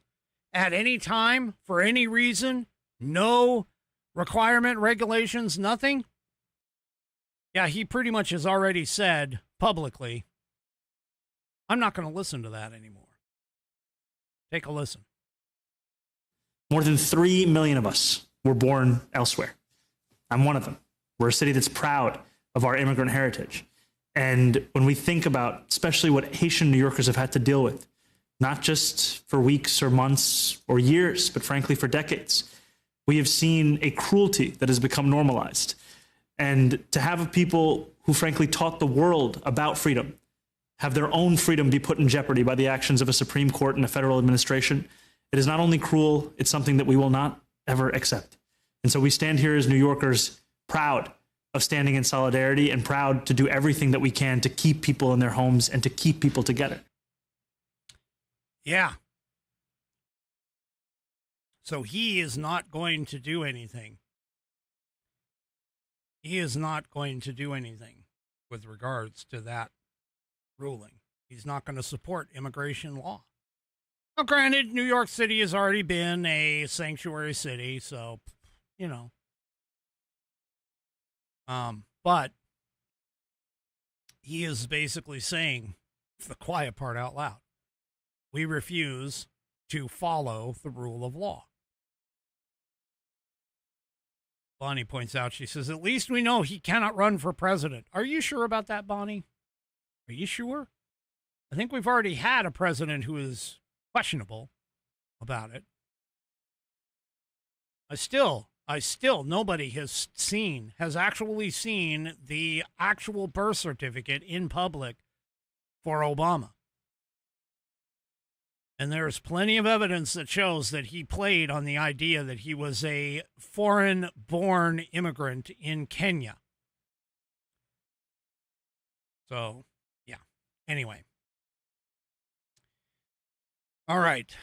[SPEAKER 2] at any time for any reason, no requirement, regulations, nothing. Yeah, he pretty much has already said publicly, I'm not going to listen to that anymore. Take a listen.
[SPEAKER 7] More than 3 million of us were born elsewhere. I'm one of them. We're a city that's proud of our immigrant heritage. And when we think about especially what Haitian New Yorkers have had to deal with, not just for weeks or months or years, but frankly for decades, we have seen a cruelty that has become normalized. And to have people who frankly taught the world about freedom have their own freedom be put in jeopardy by the actions of a Supreme Court and a federal administration, it is not only cruel, it's something that we will not ever accept. And so we stand here as New Yorkers proud of standing in solidarity and proud to do everything that we can to keep people in their homes and to keep people together.
[SPEAKER 2] Yeah. So he is not going to do anything. He is not going to do anything with regards to that ruling. He's not going to support immigration law. Now, granted, New York City has already been a sanctuary city, so, you know. But he is basically saying the quiet part out loud. We refuse to follow the rule of law. Bonnie points out, she says, at least we know he cannot run for president. Are you sure about that, Bonnie? Are you sure? I think we've already had a president who is questionable about it. Nobody has actually seen the actual birth certificate in public for Obama. And there's plenty of evidence that shows that he played on the idea that he was a foreign-born immigrant in Kenya. So, yeah. Anyway. All right.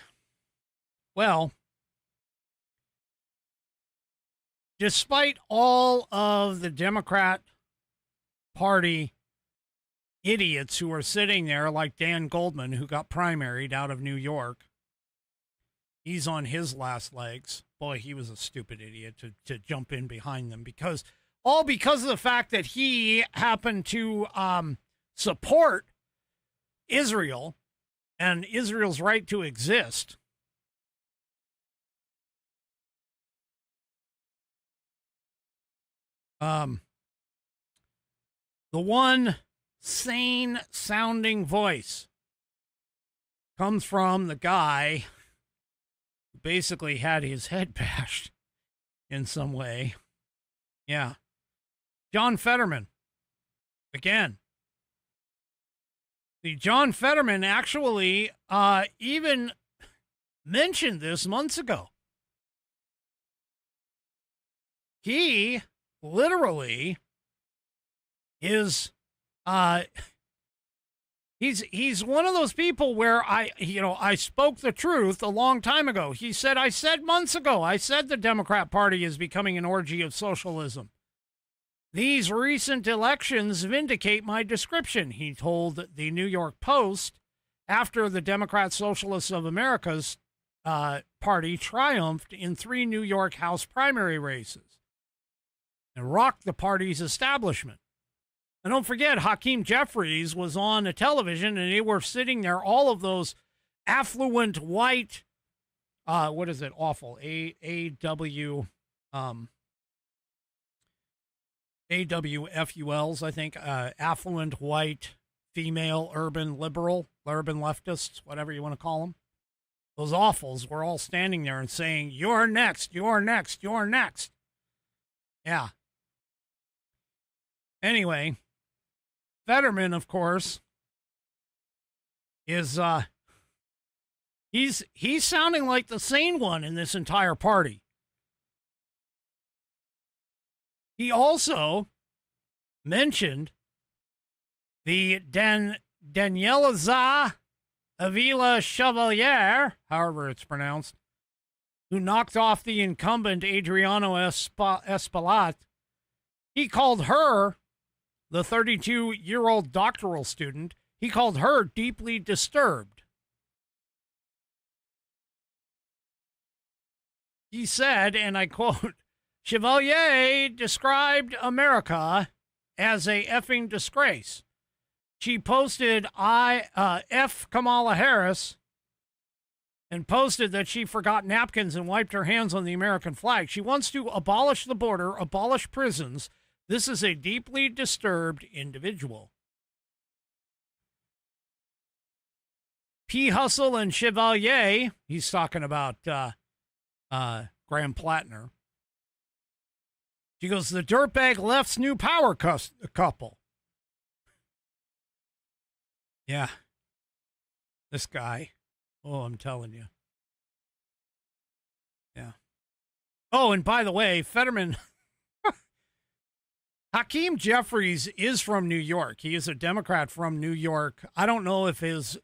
[SPEAKER 2] Well, despite all of the Democrat Party idiots who are sitting there, like Dan Goldman, who got primaried out of New York, he's on his last legs. Boy, he was a stupid idiot to jump in behind them, because of the fact that he happened to support Israel and Israel's right to exist. The one sane sounding voice comes from the guy who basically had his head bashed in some way. Yeah. John Fetterman. Again. See, John Fetterman actually even mentioned this months ago. He literally is he's one of those people where I spoke the truth a long time ago. He said, I said months ago, I said the Democrat Party is becoming an orgy of socialism. These recent elections vindicate my description, he told the New York Post after the Democrat Socialists of America's party triumphed in 3 New York House primary races and rocked the party's establishment. And don't forget, Hakeem Jeffries was on a television, and they were sitting there, all of those affluent white, what is it, awful, AWFULs, I think, affluent white female urban leftists, whatever you want to call them. Those awfuls were all standing there and saying, you're next, you're next, you're next. Yeah. Anyway, Fetterman, of course, is he's sounding like the sane one in this entire party. He also mentioned the Daniela Avila Chevalier, however it's pronounced, who knocked off the incumbent Adriano Espaillat. He called her, the 32-year-old doctoral student, he called her deeply disturbed. He said, and I quote, Chevalier described America as a effing disgrace. She posted F. Kamala Harris and posted that she forgot napkins and wiped her hands on the American flag. She wants to abolish the border, abolish prisons, This is a deeply disturbed individual. P. Hustle and Chevalier, he's talking about Graham Plattner. She goes, the dirtbag left's new power couple. Yeah. This guy. Oh, I'm telling you. Yeah. Oh, and by the way, Fetterman, Hakeem Jeffries is from New York. He is a Democrat from New York. I don't know if his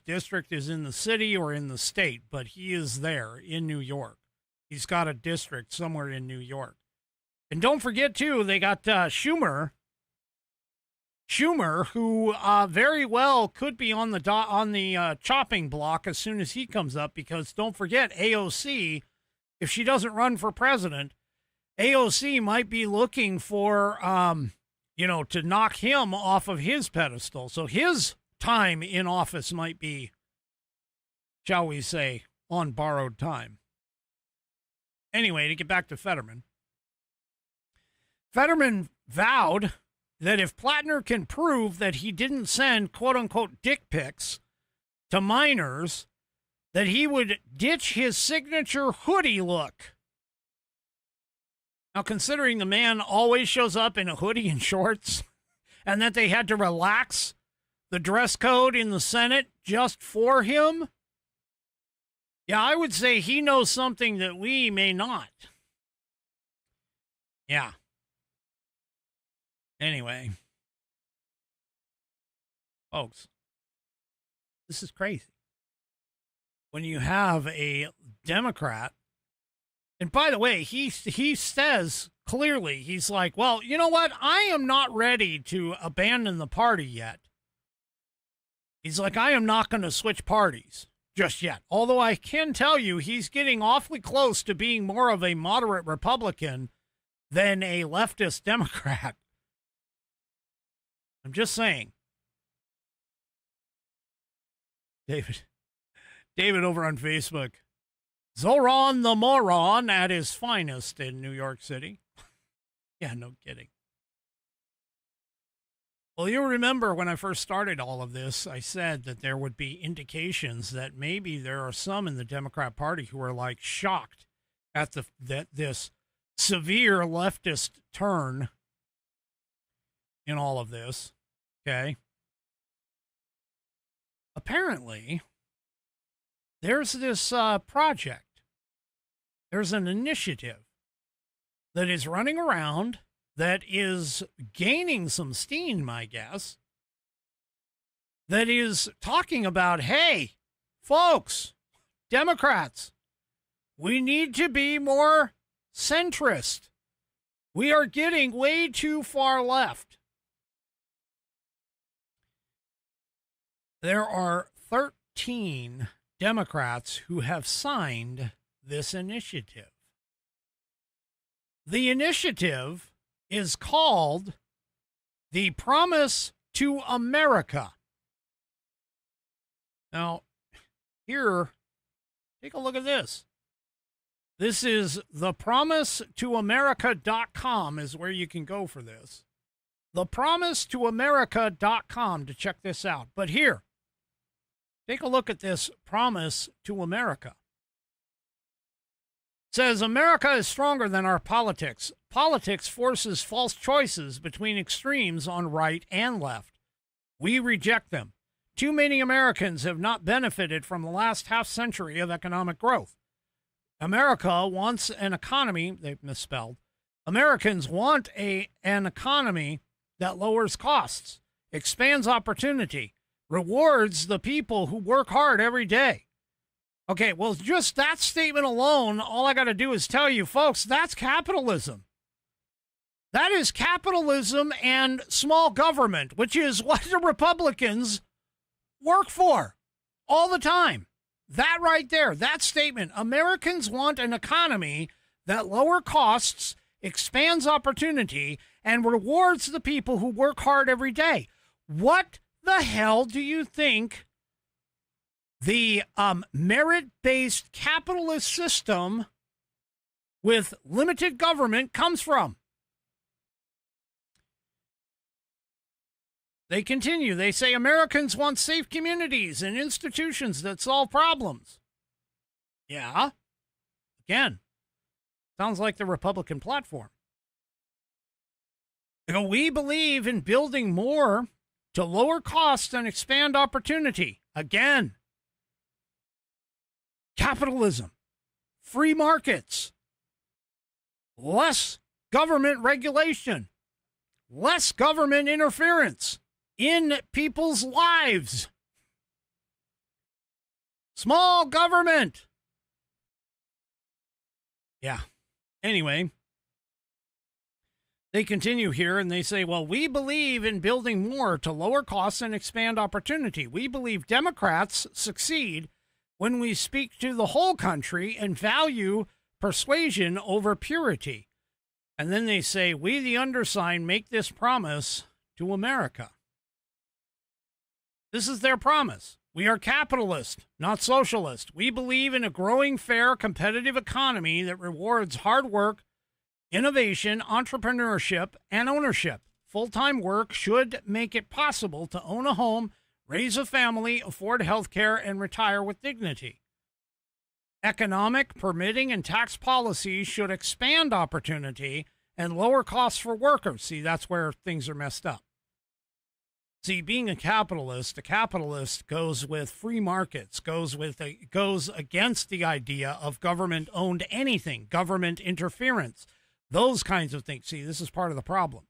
[SPEAKER 2] district is in the city or in the state, but he is there in New York. He's got a district somewhere in New York. And don't forget, too, they got Schumer, who very well could be on the chopping block as soon as he comes up, because don't forget, AOC, if she doesn't run for president, AOC might be looking for, to knock him off of his pedestal. So his time in office might be, shall we say, on borrowed time. Anyway, to get back to Fetterman. Fetterman vowed that if Plattner can prove that he didn't send quote-unquote dick pics to minors, that he would ditch his signature hoodie look. Now, considering the man always shows up in a hoodie and shorts, and that they had to relax the dress code in the Senate just for him, yeah, I would say he knows something that we may not. Yeah. Anyway, folks, this is crazy. When you have a Democrat, and by the way, he says clearly, he's like, well, you know what? I am not ready to abandon the party yet. He's like, I am not going to switch parties just yet. Although I can tell you he's getting awfully close to being more of a moderate Republican than a leftist Democrat. I'm just saying. David over on Facebook. Zoran the moron at his finest in New York City. Yeah, no kidding. Well, you remember when I first started all of this, I said that there would be indications that maybe there are some in the Democrat Party who are like shocked at this severe leftist turn in all of this. Okay. Apparently, there's this project. There's an initiative that is running around that is gaining some steam, I guess, that is talking about, hey, folks, Democrats, we need to be more centrist. We are getting way too far left. There are 13 Democrats who have signed this initiative. The initiative is called the Promise to America. Now, here, take a look at this. This is thepromisetoamerica.com is where you can go for this. Thepromisetoamerica.com to check this out. But here, take a look at this Promise to America. It says, America is stronger than our politics. Politics forces false choices between extremes on right and left. We reject them. Too many Americans have not benefited from the last half century of economic growth. America wants an economy, they've misspelled. Americans want an economy that lowers costs, expands opportunity, rewards the people who work hard every day. Okay, well, just that statement alone, all I got to do is tell you, folks, that's capitalism. That is capitalism and small government, which is what the Republicans work for all the time. That right there, that statement, Americans want an economy that lower costs, expands opportunity, and rewards the people who work hard every day. What the hell do you think the merit-based capitalist system with limited government comes from? They continue. They say Americans want safe communities and institutions that solve problems. Yeah. Again, sounds like the Republican platform. They go, we believe in building more to lower costs and expand opportunity. Again, capitalism, free markets, less government regulation, less government interference in people's lives. Small government. Yeah. Anyway, they continue here and they say, well, we believe in building more to lower costs and expand opportunity. We believe Democrats succeed when we speak to the whole country and value persuasion over purity. And then they say, we, the undersigned, make this promise to America. This is their promise. We are capitalist, not socialist. We believe in a growing, fair, competitive economy that rewards hard work, innovation, entrepreneurship, and ownership. Full-time work should make it possible to own a home, raise a family, afford health care, and retire with dignity. Economic, permitting, and tax policies should expand opportunity and lower costs for workers. See, that's where things are messed up. See, being a capitalist goes with free markets, goes against the idea of government-owned anything, government interference, those kinds of things. See, this is part of the problem.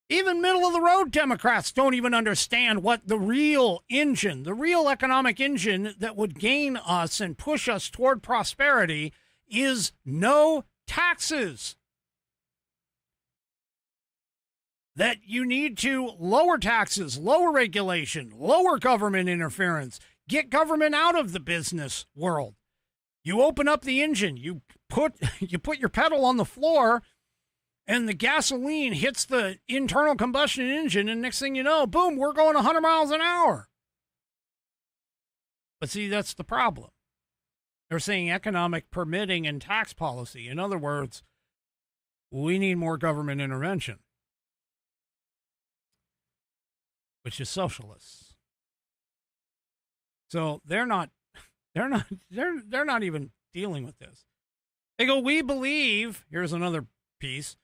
[SPEAKER 2] Even middle-of-the-road Democrats don't even understand what the real engine, the real economic engine that would gain us and push us toward prosperity is no taxes. That you need to lower taxes, lower regulation, lower government interference, get government out of the business world. You open up the engine, you put your pedal on the floor, and the gasoline hits the internal combustion engine, and next thing you know, boom, we're going 100 miles an hour. But see, that's the problem. They're saying economic permitting and tax policy. In other words, we need more government intervention, which is socialists. So they're not even dealing with this. They go, we believe, here's another piece.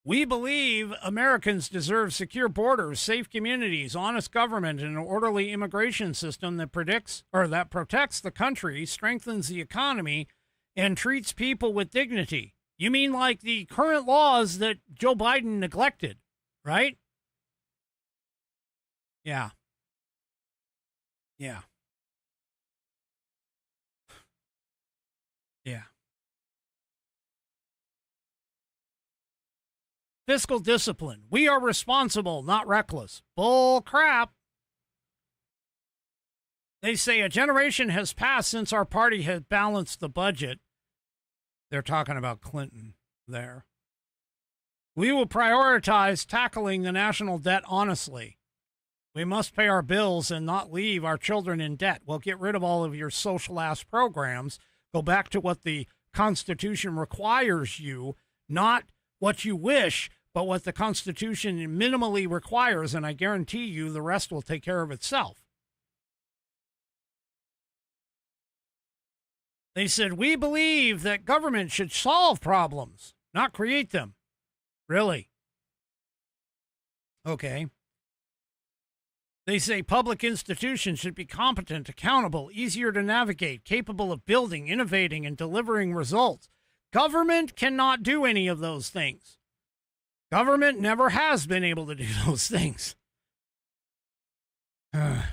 [SPEAKER 2] We believe Americans deserve secure borders, safe communities, honest government, and an orderly immigration system that protects the country, strengthens the economy, and treats people with dignity. You mean like the current laws that Joe Biden neglected, right? Yeah. Yeah. Yeah. Fiscal discipline. We are responsible, not reckless. Bull crap. They say a generation has passed since our party has balanced the budget. They're talking about Clinton there. We will prioritize tackling the national debt honestly. We must pay our bills and not leave our children in debt. Well, get rid of all of your social ass programs. Go back to what the Constitution requires you, not what you wish, but what the Constitution minimally requires, and I guarantee you the rest will take care of itself. They said, we believe that government should solve problems, not create them. Really? Okay. They say public institutions should be competent, accountable, easier to navigate, capable of building, innovating, and delivering results. Government cannot do any of those things. Government never has been able to do those things. Yeah,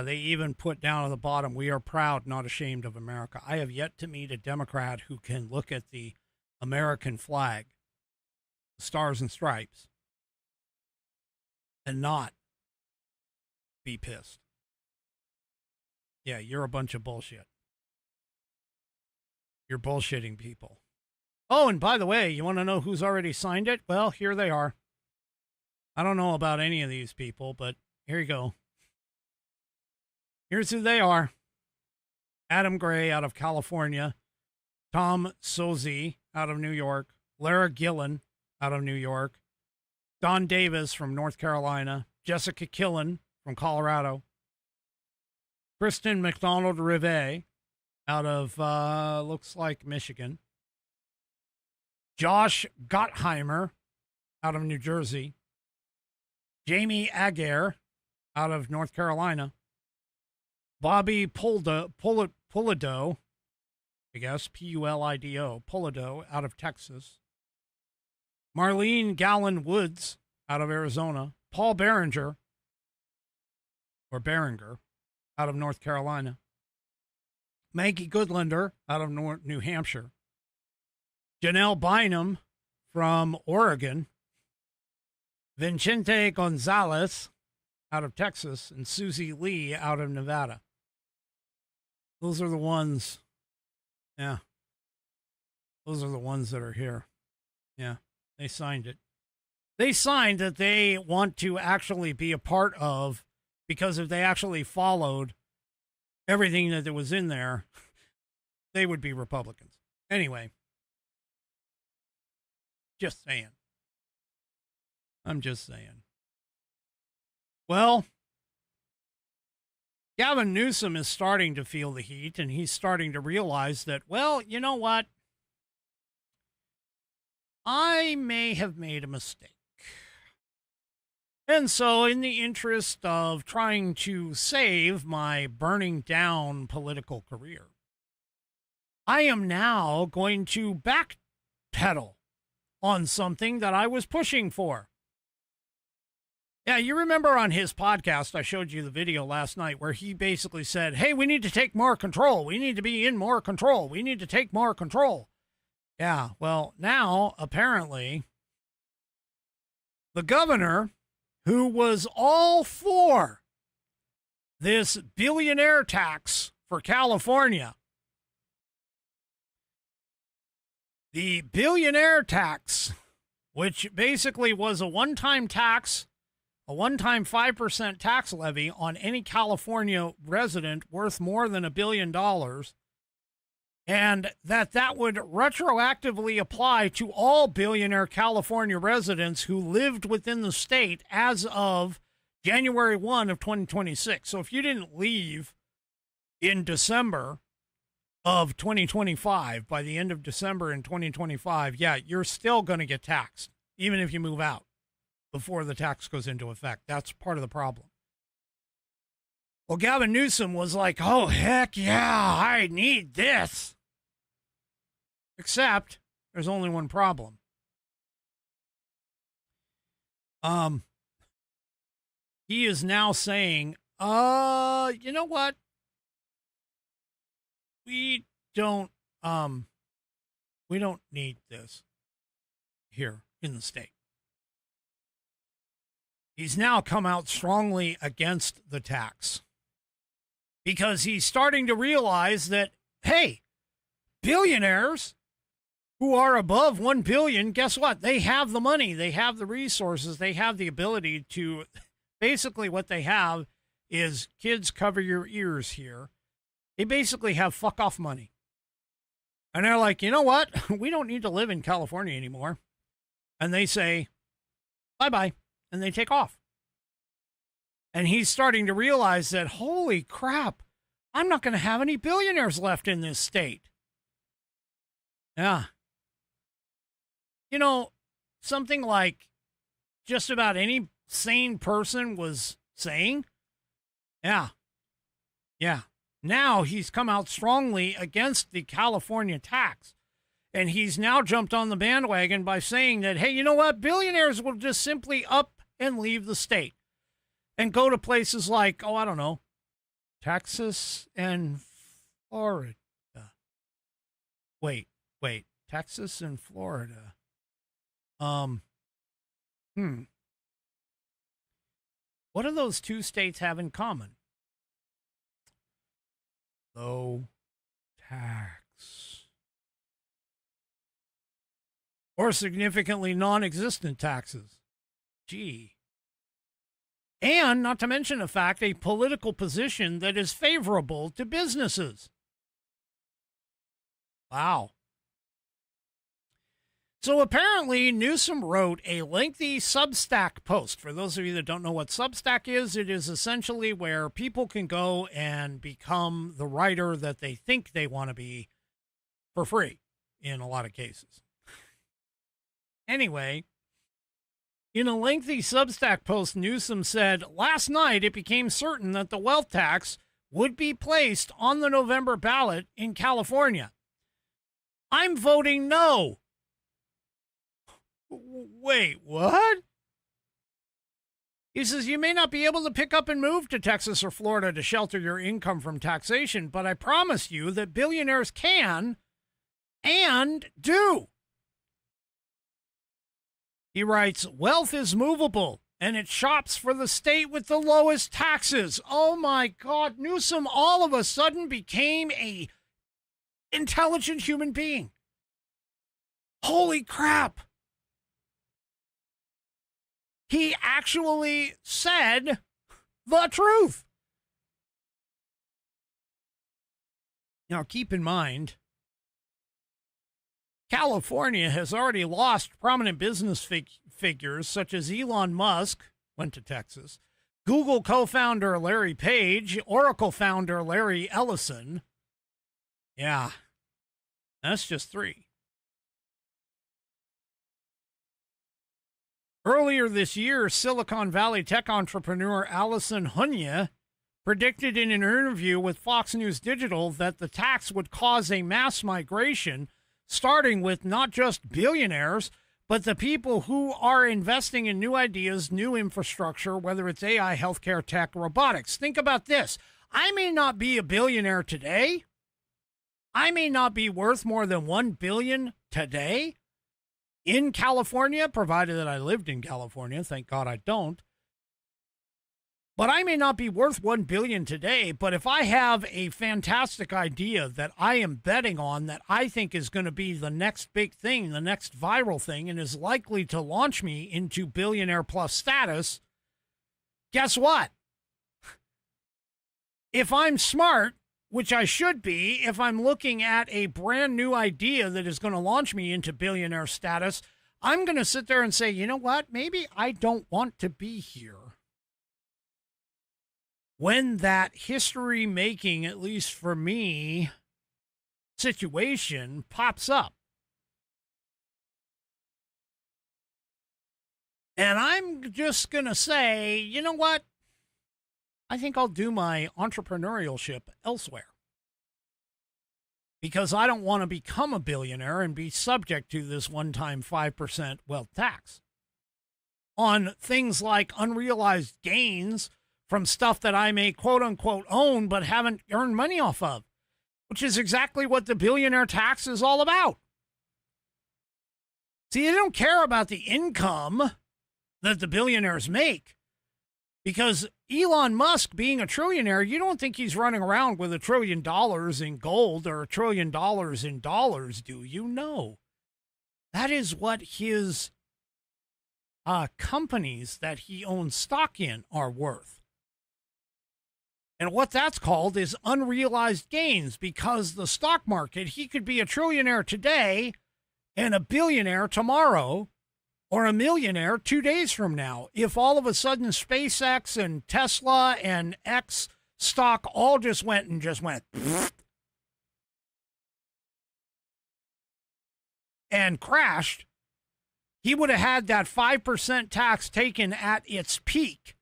[SPEAKER 2] they even put down at the bottom, we are proud, not ashamed of America. I have yet to meet a Democrat who can look at the American flag, the stars and stripes, and not be pissed. Yeah, you're a bunch of bullshit. You're bullshitting people. Oh, and by the way, you want to know who's already signed it? Well, here they are. I don't know about any of these people, but here you go. Here's who they are. Adam Gray out of California. Tom Suozzi out of New York. Lara Gillen out of New York. Don Davis from North Carolina, Jessica Killen from Colorado, Kristen McDonald-Rivet out of, looks like Michigan, Josh Gottheimer out of New Jersey, Jamie Aguirre out of North Carolina, Bobby Pulido, I guess, Pulido, Pulido out of Texas, Marlene Gallen Woods out of Arizona, Paul Berenger, or Berenger, out of North Carolina, Maggie Goodlander out of New Hampshire, Janelle Bynum from Oregon, Vincente Gonzalez out of Texas, and Susie Lee out of Nevada. Those are the ones, yeah. Those are the ones that are here. Yeah, they signed it. They signed that they want to actually be a part of, because if they actually followed everything that was in there, they would be Republicans. Anyway, just saying. I'm just saying. Well, Gavin Newsom is starting to feel the heat, and he's starting to realize that, well, you know what? I may have made a mistake. And so, in the interest of trying to save my burning down political career, I am now going to backpedal on something that I was pushing for. Yeah, you remember on his podcast, I showed you the video last night where he basically said, hey, we need to take more control. We need to be in more control. We need to take more control. Yeah, well, now, apparently, the governor, who was all for this billionaire tax for California, the billionaire tax, which basically was a one-time tax, a one-time 5% tax levy on any California resident worth more than $1 billion, and that would retroactively apply to all billionaire California residents who lived within the state as of January 1 of 2026. So if you didn't leave in December of 2025, by the end of December in 2025, yeah, you're still going to get taxed, even if you move out before the tax goes into effect. That's part of the problem. Well, Gavin Newsom was like, oh, heck yeah, I need this. Except there's only one problem. He is now saying, you know what? We don't need this here in the state. He's now come out strongly against the tax because he's starting to realize that, hey, billionaires who are above 1 billion, guess what? They have the money, they have the resources, they have the ability to, basically what they have is, kids, cover your ears here. They basically have fuck off money. And they're like, you know what? We don't need to live in California anymore. And they say, bye-bye. And they take off. And he's starting to realize that, holy crap, I'm not going to have any billionaires left in this state. Yeah. You know, something like just about any sane person was saying, yeah. Now he's come out strongly against the California tax. And he's now jumped on the bandwagon by saying that, hey, you know what? Billionaires will just simply up and leave the state and go to places like, oh, I don't know, Texas and Florida. Wait, Texas and Florida. What do those two states have in common? Low tax. Or significantly non-existent taxes. Gee. And not to mention the fact, a political position that is favorable to businesses. Wow. So apparently Newsom wrote a lengthy Substack post. For those of you that don't know what Substack is, it is essentially where people can go and become the writer that they think they want to be for free in a lot of cases. Anyway, in a lengthy Substack post, Newsom said, last night it became certain that the wealth tax would be placed on the November ballot in California. I'm voting no. Wait, what? He says, you may not be able to pick up and move to Texas or Florida to shelter your income from taxation, but I promise you that billionaires can and do. He writes, wealth is movable, and it shops for the state with the lowest taxes. Oh, my God. Newsom all of a sudden became a intelligent human being. Holy crap. He actually said the truth. Now, keep in mind, California has already lost prominent business figures such as Elon Musk, went to Texas, Google co-founder Larry Page, Oracle founder Larry Ellison. Yeah, that's just 3. Earlier this year, Silicon Valley tech entrepreneur Allison Hunya predicted in an interview with Fox News Digital that the tax would cause a mass migration, starting with not just billionaires, but the people who are investing in new ideas, new infrastructure, whether it's AI, healthcare, tech, robotics. Think about this. I may not be a billionaire today. I may not be worth more than $1 billion today in California, provided that I lived in California. Thank God I don't. But I may not be worth $1 billion today, but if I have a fantastic idea that I am betting on that I think is going to be the next big thing, the next viral thing, and is likely to launch me into billionaire plus status, guess what? If I'm smart, which I should be, if I'm looking at a brand new idea that is going to launch me into billionaire status, I'm going to sit there and say, you know what? Maybe I don't want to be here. When that history-making, at least for me, situation pops up. And I'm just going to say, you know what? I think I'll do my entrepreneurship elsewhere. Because I don't want to become a billionaire and be subject to this one-time 5% wealth tax on things like unrealized gains from stuff that I may quote-unquote own but haven't earned money off of, which is exactly what the billionaire tax is all about. See, they don't care about the income that the billionaires make. Because Elon Musk being a trillionaire, you don't think he's running around with $1 trillion in gold or $1 trillion in dollars, do you? No. That is what his companies that he owns stock in are worth. And what that's called is unrealized gains, because the stock market, he could be a trillionaire today and a billionaire tomorrow, or a millionaire 2 days from now. If all of a sudden SpaceX and Tesla and X stock all just went and crashed, he would have had that 5% tax taken at its peak.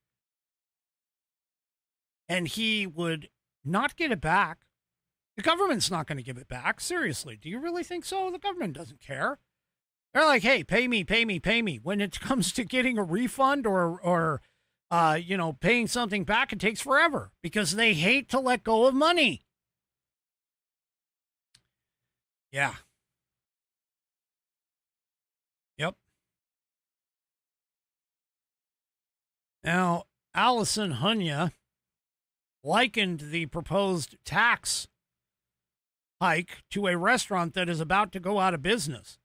[SPEAKER 2] And he would not get it back. The government's not going to give it back. Seriously, do you really think so? The government doesn't care. They're like, hey, pay me, pay me, pay me. When it comes to getting a refund or paying something back, it takes forever because they hate to let go of money. Yeah. Yep. Now, Allison Hunya likened the proposed tax hike to a restaurant that is about to go out of business.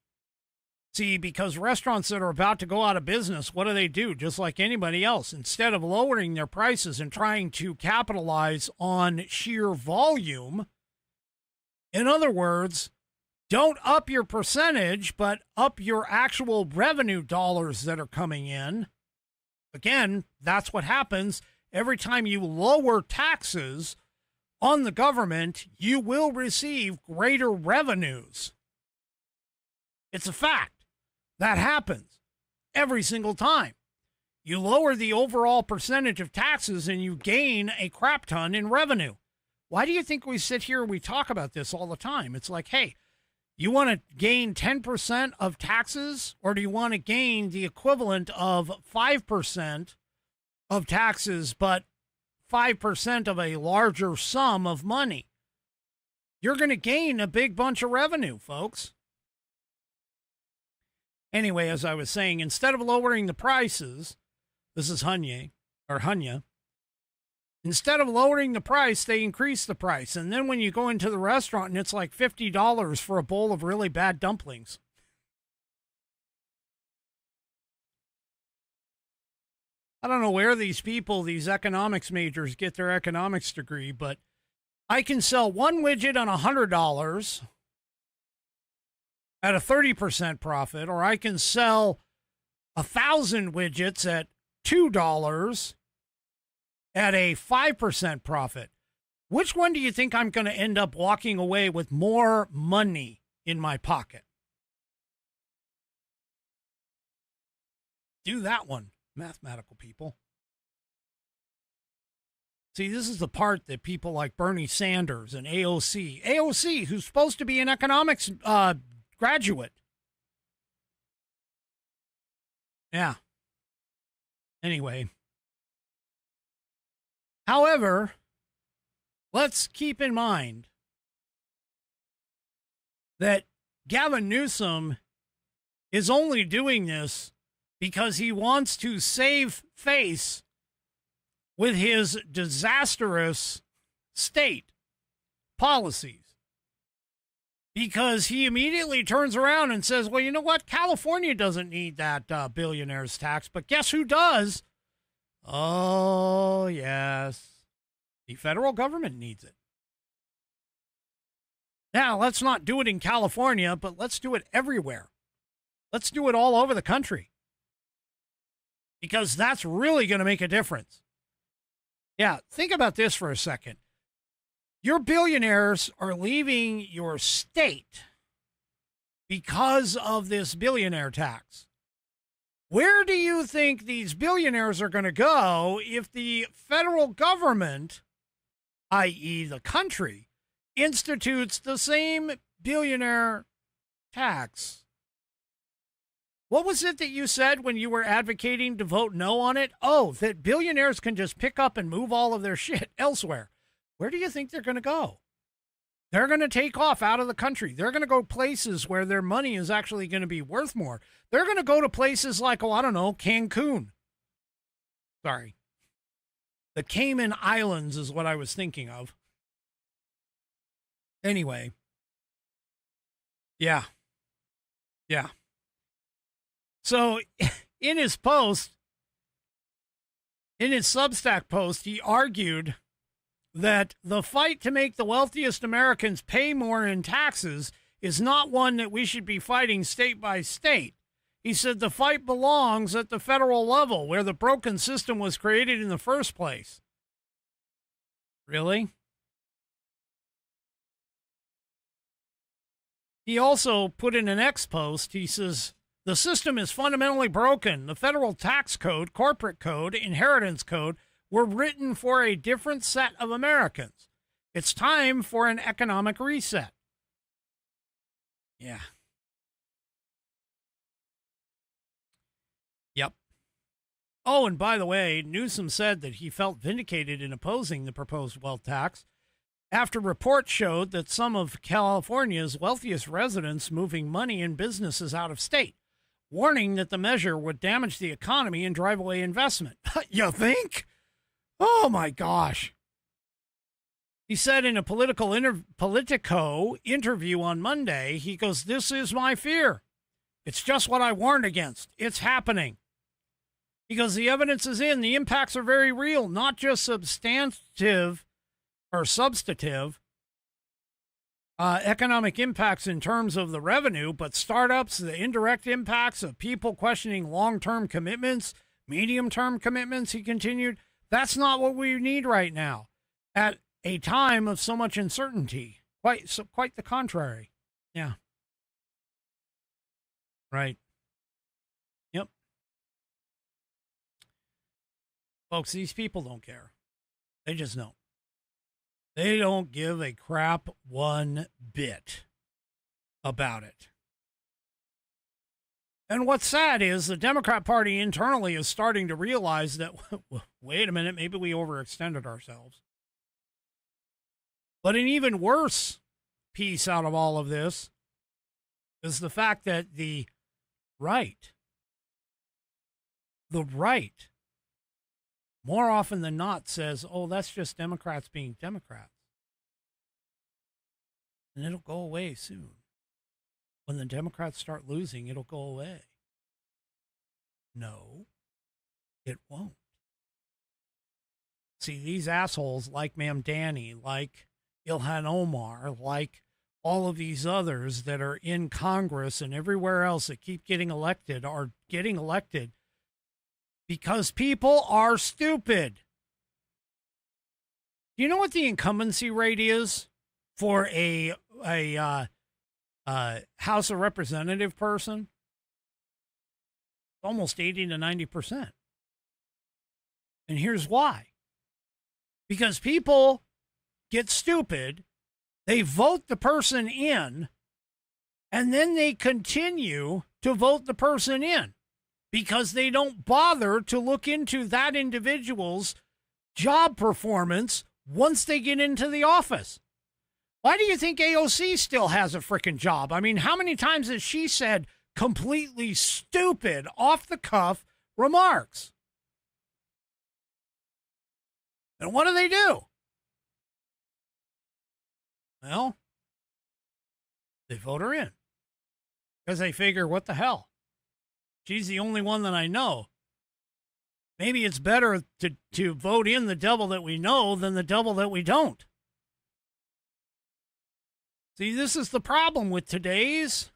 [SPEAKER 2] See, because restaurants that are about to go out of business, what do? Just like anybody else, instead of lowering their prices and trying to capitalize on sheer volume, in other words, Don't up your percentage, but up your actual revenue dollars that are coming in. Again, that's what happens every time you lower taxes on the government, you will receive greater revenues. It's a fact. That happens every single time. You lower the overall percentage of taxes and you gain a crap ton in revenue. Why do you think we sit here and we talk about this all the time? It's like, hey, you want to gain 10% of taxes, or do you want to gain the equivalent of 5% of taxes, but 5% of a larger sum of money? You're going to gain a big bunch of revenue, folks. Anyway, as I was saying, instead of lowering the prices, this is Hunya. Instead of lowering the price, they increase the price. And then when you go into the restaurant and it's like $50 for a bowl of really bad dumplings. I don't know where these people, these economics majors, get their economics degree, but I can sell one widget on $100 at a 30% profit, or I can sell 1,000 widgets at $2 at a 5% profit. Which one do you think I'm going to end up walking away with more money in my pocket? Do that one, mathematical people. See, this is the part that people like Bernie Sanders and AOC, who's supposed to be an economics graduate. Yeah. Anyway. However, let's keep in mind that Gavin Newsom is only doing this because he wants to save face with his disastrous state policies. Because he immediately turns around and says, well, you know what? California doesn't need that billionaire's tax, but guess who does? Oh, yes. The federal government needs it. Now, let's not do it in California, but let's do it everywhere. Let's do it all over the country. Because that's really going to make a difference. Yeah, think about this for a second. Your billionaires are leaving your state because of this billionaire tax. Where do you think these billionaires are going to go if the federal government, i.e. the country, institutes the same billionaire tax? What was it that you said when you were advocating to vote no on it? Oh, that billionaires can just pick up and move all of their shit elsewhere. Where do you think they're going to go? They're going to take off out of the country. They're going to go places where their money is actually going to be worth more. They're going to go to places like, oh, I don't know, Cancun. Sorry. The Cayman Islands is what I was thinking of. Anyway. Yeah. So in his Substack post, he argued that the fight to make the wealthiest Americans pay more in taxes is not one that we should be fighting state by state. He said the fight belongs at the federal level, where the broken system was created in the first place. Really? He also put in an X post, he says, the system is fundamentally broken. The federal tax code, corporate code, inheritance code were written for a different set of Americans. It's time for an economic reset. Yeah. Yep. Oh, and by the way, Newsom said that he felt vindicated in opposing the proposed wealth tax after reports showed that some of California's wealthiest residents moving money and businesses out of state, warning that the measure would damage the economy and drive away investment. You think? Oh, my gosh. He said in a Politico interview on Monday, he goes, this is my fear. It's just what I warned against. It's happening. He goes, the evidence is in. The impacts are very real, not just substantive or substantive. economic impacts in terms of the revenue, but startups, the indirect impacts of people questioning long-term commitments, medium-term commitments, he continued, that's not what we need right now at a time of so much uncertainty. Quite the contrary. Yeah. Right. Yep. Folks, these people don't care. They just don't. They don't give a crap one bit about it. And what's sad is the Democrat Party internally is starting to realize that, wait a minute, maybe we overextended ourselves. But an even worse piece out of all of this is the fact that the right, more often than not says, oh, that's just Democrats being Democrats. And it'll go away soon. When the Democrats start losing, it'll go away. No, it won't. See, these assholes like Ma'am Danny, like Ilhan Omar, like all of these others that are in Congress and everywhere else that keep getting elected are getting elected because people are stupid. Do you know what the incumbency rate is for a House of Representative person? Almost 80 to 90%. And here's why. Because people get stupid, they vote the person in, and then they continue to vote the person in because they don't bother to look into that individual's job performance once they get into the office. Why do you think AOC still has a frickin' job? I mean, how many times has she said completely stupid, off-the-cuff remarks? And what do? Well, they vote her in because they figure, what the hell? She's the only one that I know. Maybe it's better to vote in the devil that we know than the devil that we don't. See, this is the problem with today's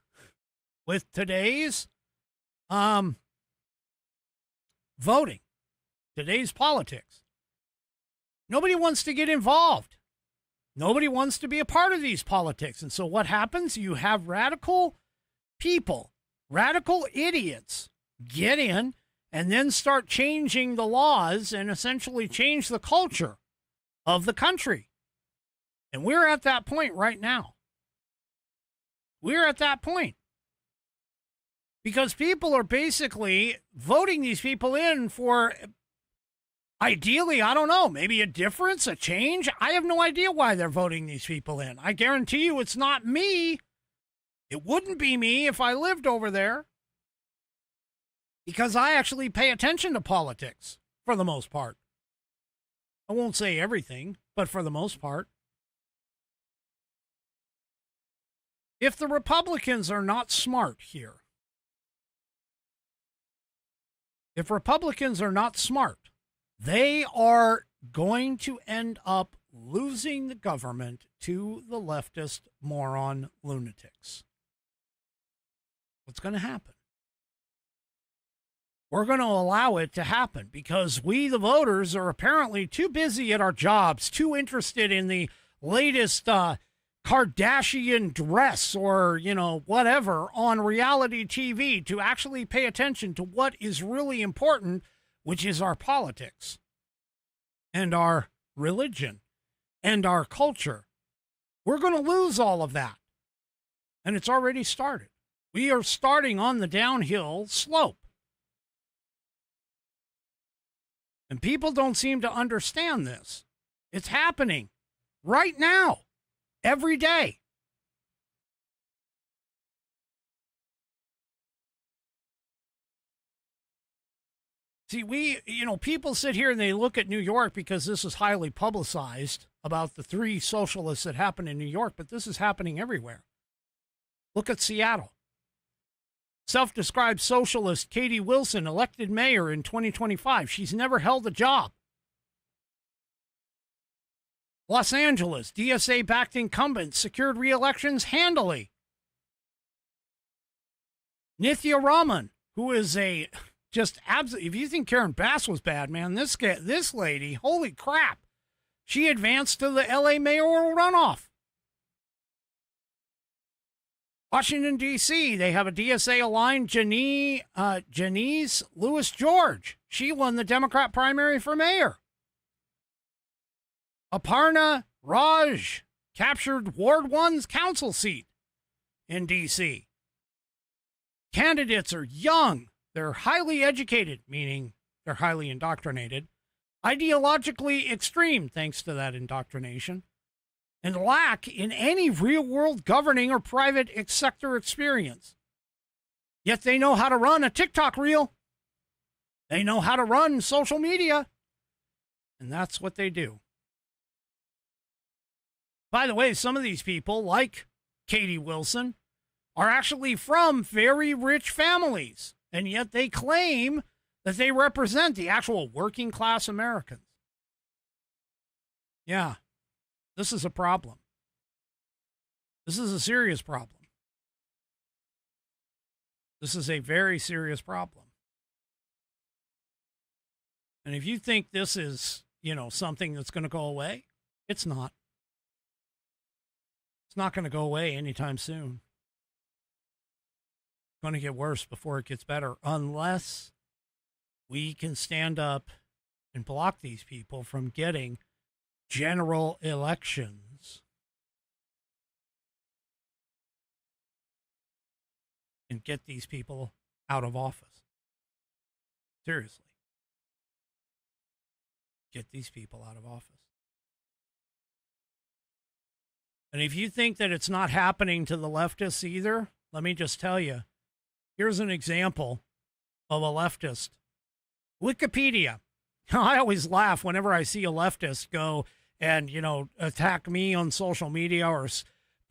[SPEAKER 2] voting, today's politics. Nobody wants to get involved. Nobody wants to be a part of these politics. And so what happens? You have radical people, radical idiots get in and then start changing the laws and essentially change the culture of the country. And we're at that point right now. We're at that point. Because people are basically voting these people in for, ideally, I don't know, maybe a difference, a change. I have no idea why they're voting these people in. I guarantee you it's not me. It wouldn't be me if I lived over there. Because I actually pay attention to politics, for the most part. I won't say everything, but for the most part. If the Republicans are not smart here, if Republicans are not smart, they are going to end up losing the government to the leftist moron lunatics. What's going to happen? We're going to allow it to happen because we, the voters, are apparently too busy at our jobs, too interested in the latest Kardashian dress or, whatever on reality TV to actually pay attention to what is really important, which is our politics and our religion and our culture. We're going to lose all of that. And it's already started. We are starting on the downhill slope. And people don't seem to understand this. It's happening right now. Every day. See, people sit here and they look at New York because this is highly publicized about the 3 socialists that happened in New York, but this is happening everywhere. Look at Seattle. Self-described socialist Katie Wilson elected mayor in 2025. She's never held a job. Los Angeles, DSA-backed incumbents secured re-elections handily. Nithya Raman, who is a just absolutely, if you think Karen Bass was bad, man, this lady, holy crap, she advanced to the LA mayoral runoff. Washington, D.C., they have a DSA-aligned Janice Lewis George. She won the Democrat primary for mayor. Aparna Raj captured Ward 1's council seat in D.C. Candidates are young. They're highly educated, meaning they're highly indoctrinated, ideologically extreme, thanks to that indoctrination, and lack in any real-world governing or private sector experience. Yet they know how to run a TikTok reel. They know how to run social media. And that's what they do. By the way, some of these people, like Katie Wilson, are actually from very rich families. And yet they claim that they represent the actual working class Americans. Yeah. This is a problem. This is a serious problem. This is a very serious problem. And if you think this is, something that's going to go away, it's not. It's not going to go away anytime soon. It's going to get worse before it gets better, unless we can stand up and block these people from getting general elections and get these people out of office. Seriously. Get these people out of office. And if you think that it's not happening to the leftists either, let me just tell you, here's an example of a leftist. Wikipedia. I always laugh whenever I see a leftist go and, attack me on social media or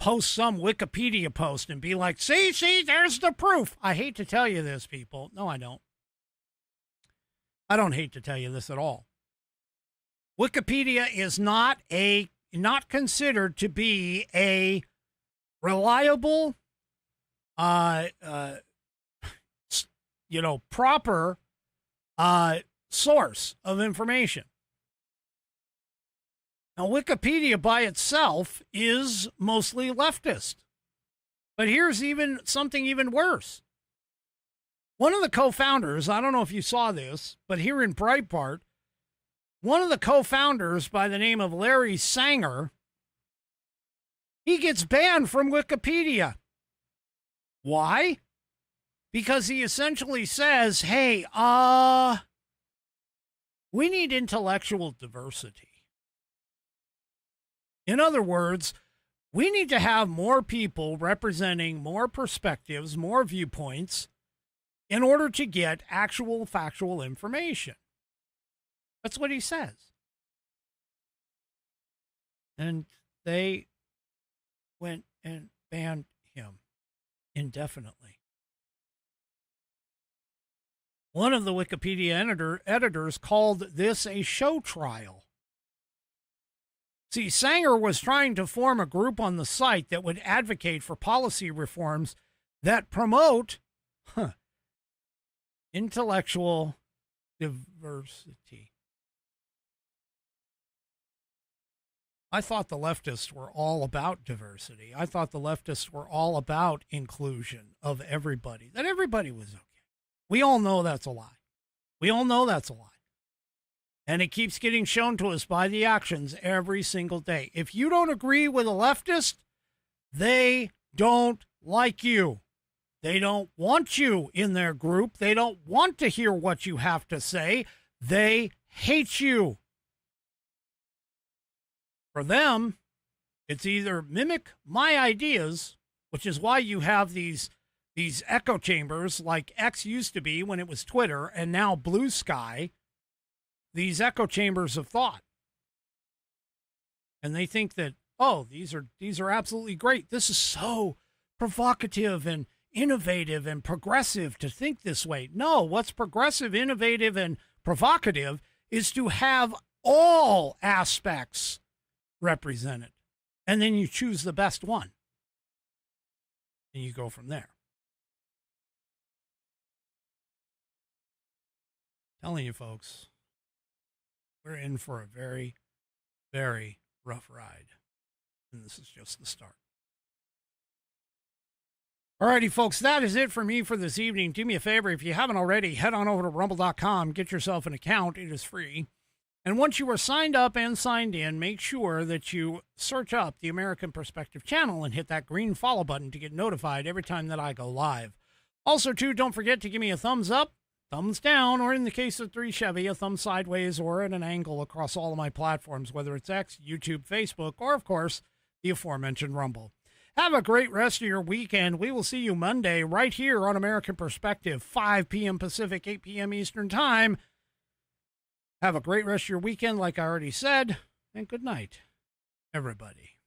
[SPEAKER 2] post some Wikipedia post and be like, see, there's the proof. I hate to tell you this, people. No, I don't. I don't hate to tell you this at all. Wikipedia is not considered to be a reliable, proper source of information. Now, Wikipedia by itself is mostly leftist. But here's something even worse. One of the co-founders, I don't know if you saw this, but here in Breitbart, one of the co-founders by the name of Larry Sanger, he gets banned from Wikipedia. Why? Because he essentially says, hey, we need intellectual diversity. In other words, we need to have more people representing more perspectives, more viewpoints, in order to get actual factual information. That's what he says. And they went and banned him indefinitely. One of the Wikipedia editors called this a show trial. See, Sanger was trying to form a group on the site that would advocate for policy reforms that promote intellectual diversity. I thought the leftists were all about diversity. I thought the leftists were all about inclusion of everybody, that everybody was okay. We all know that's a lie. We all know that's a lie. And it keeps getting shown to us by the actions every single day. If you don't agree with a leftist, they don't like you. They don't want you in their group. They don't want to hear what you have to say. They hate you. For them, it's either mimic my ideas, which is why you have these echo chambers like X used to be when it was Twitter and now Blue Sky, these echo chambers of thought. And they think that, these are absolutely great. This is so provocative and innovative and progressive to think this way. No, what's progressive, innovative, and provocative is to have all aspects represented. And then you choose the best one. And you go from there. Telling you folks, we're in for a very, very rough ride. And this is just the start. Alrighty, folks, that is it for me for this evening. Do me a favor, if you haven't already, head on over to rumble.com, get yourself an account. It is free. And once you are signed up and signed in, make sure that you search up the American Perspective channel and hit that green follow button to get notified every time that I go live. Also, too, don't forget to give me a thumbs up, thumbs down, or in the case of 3 Chevy, a thumb sideways or at an angle across all of my platforms, whether it's X, YouTube, Facebook, or, of course, the aforementioned Rumble. Have a great rest of your weekend. We will see you Monday right here on American Perspective, 5 p.m. Pacific, 8 p.m. Eastern Time. Have a great rest of your weekend, like I already said, and good night, everybody.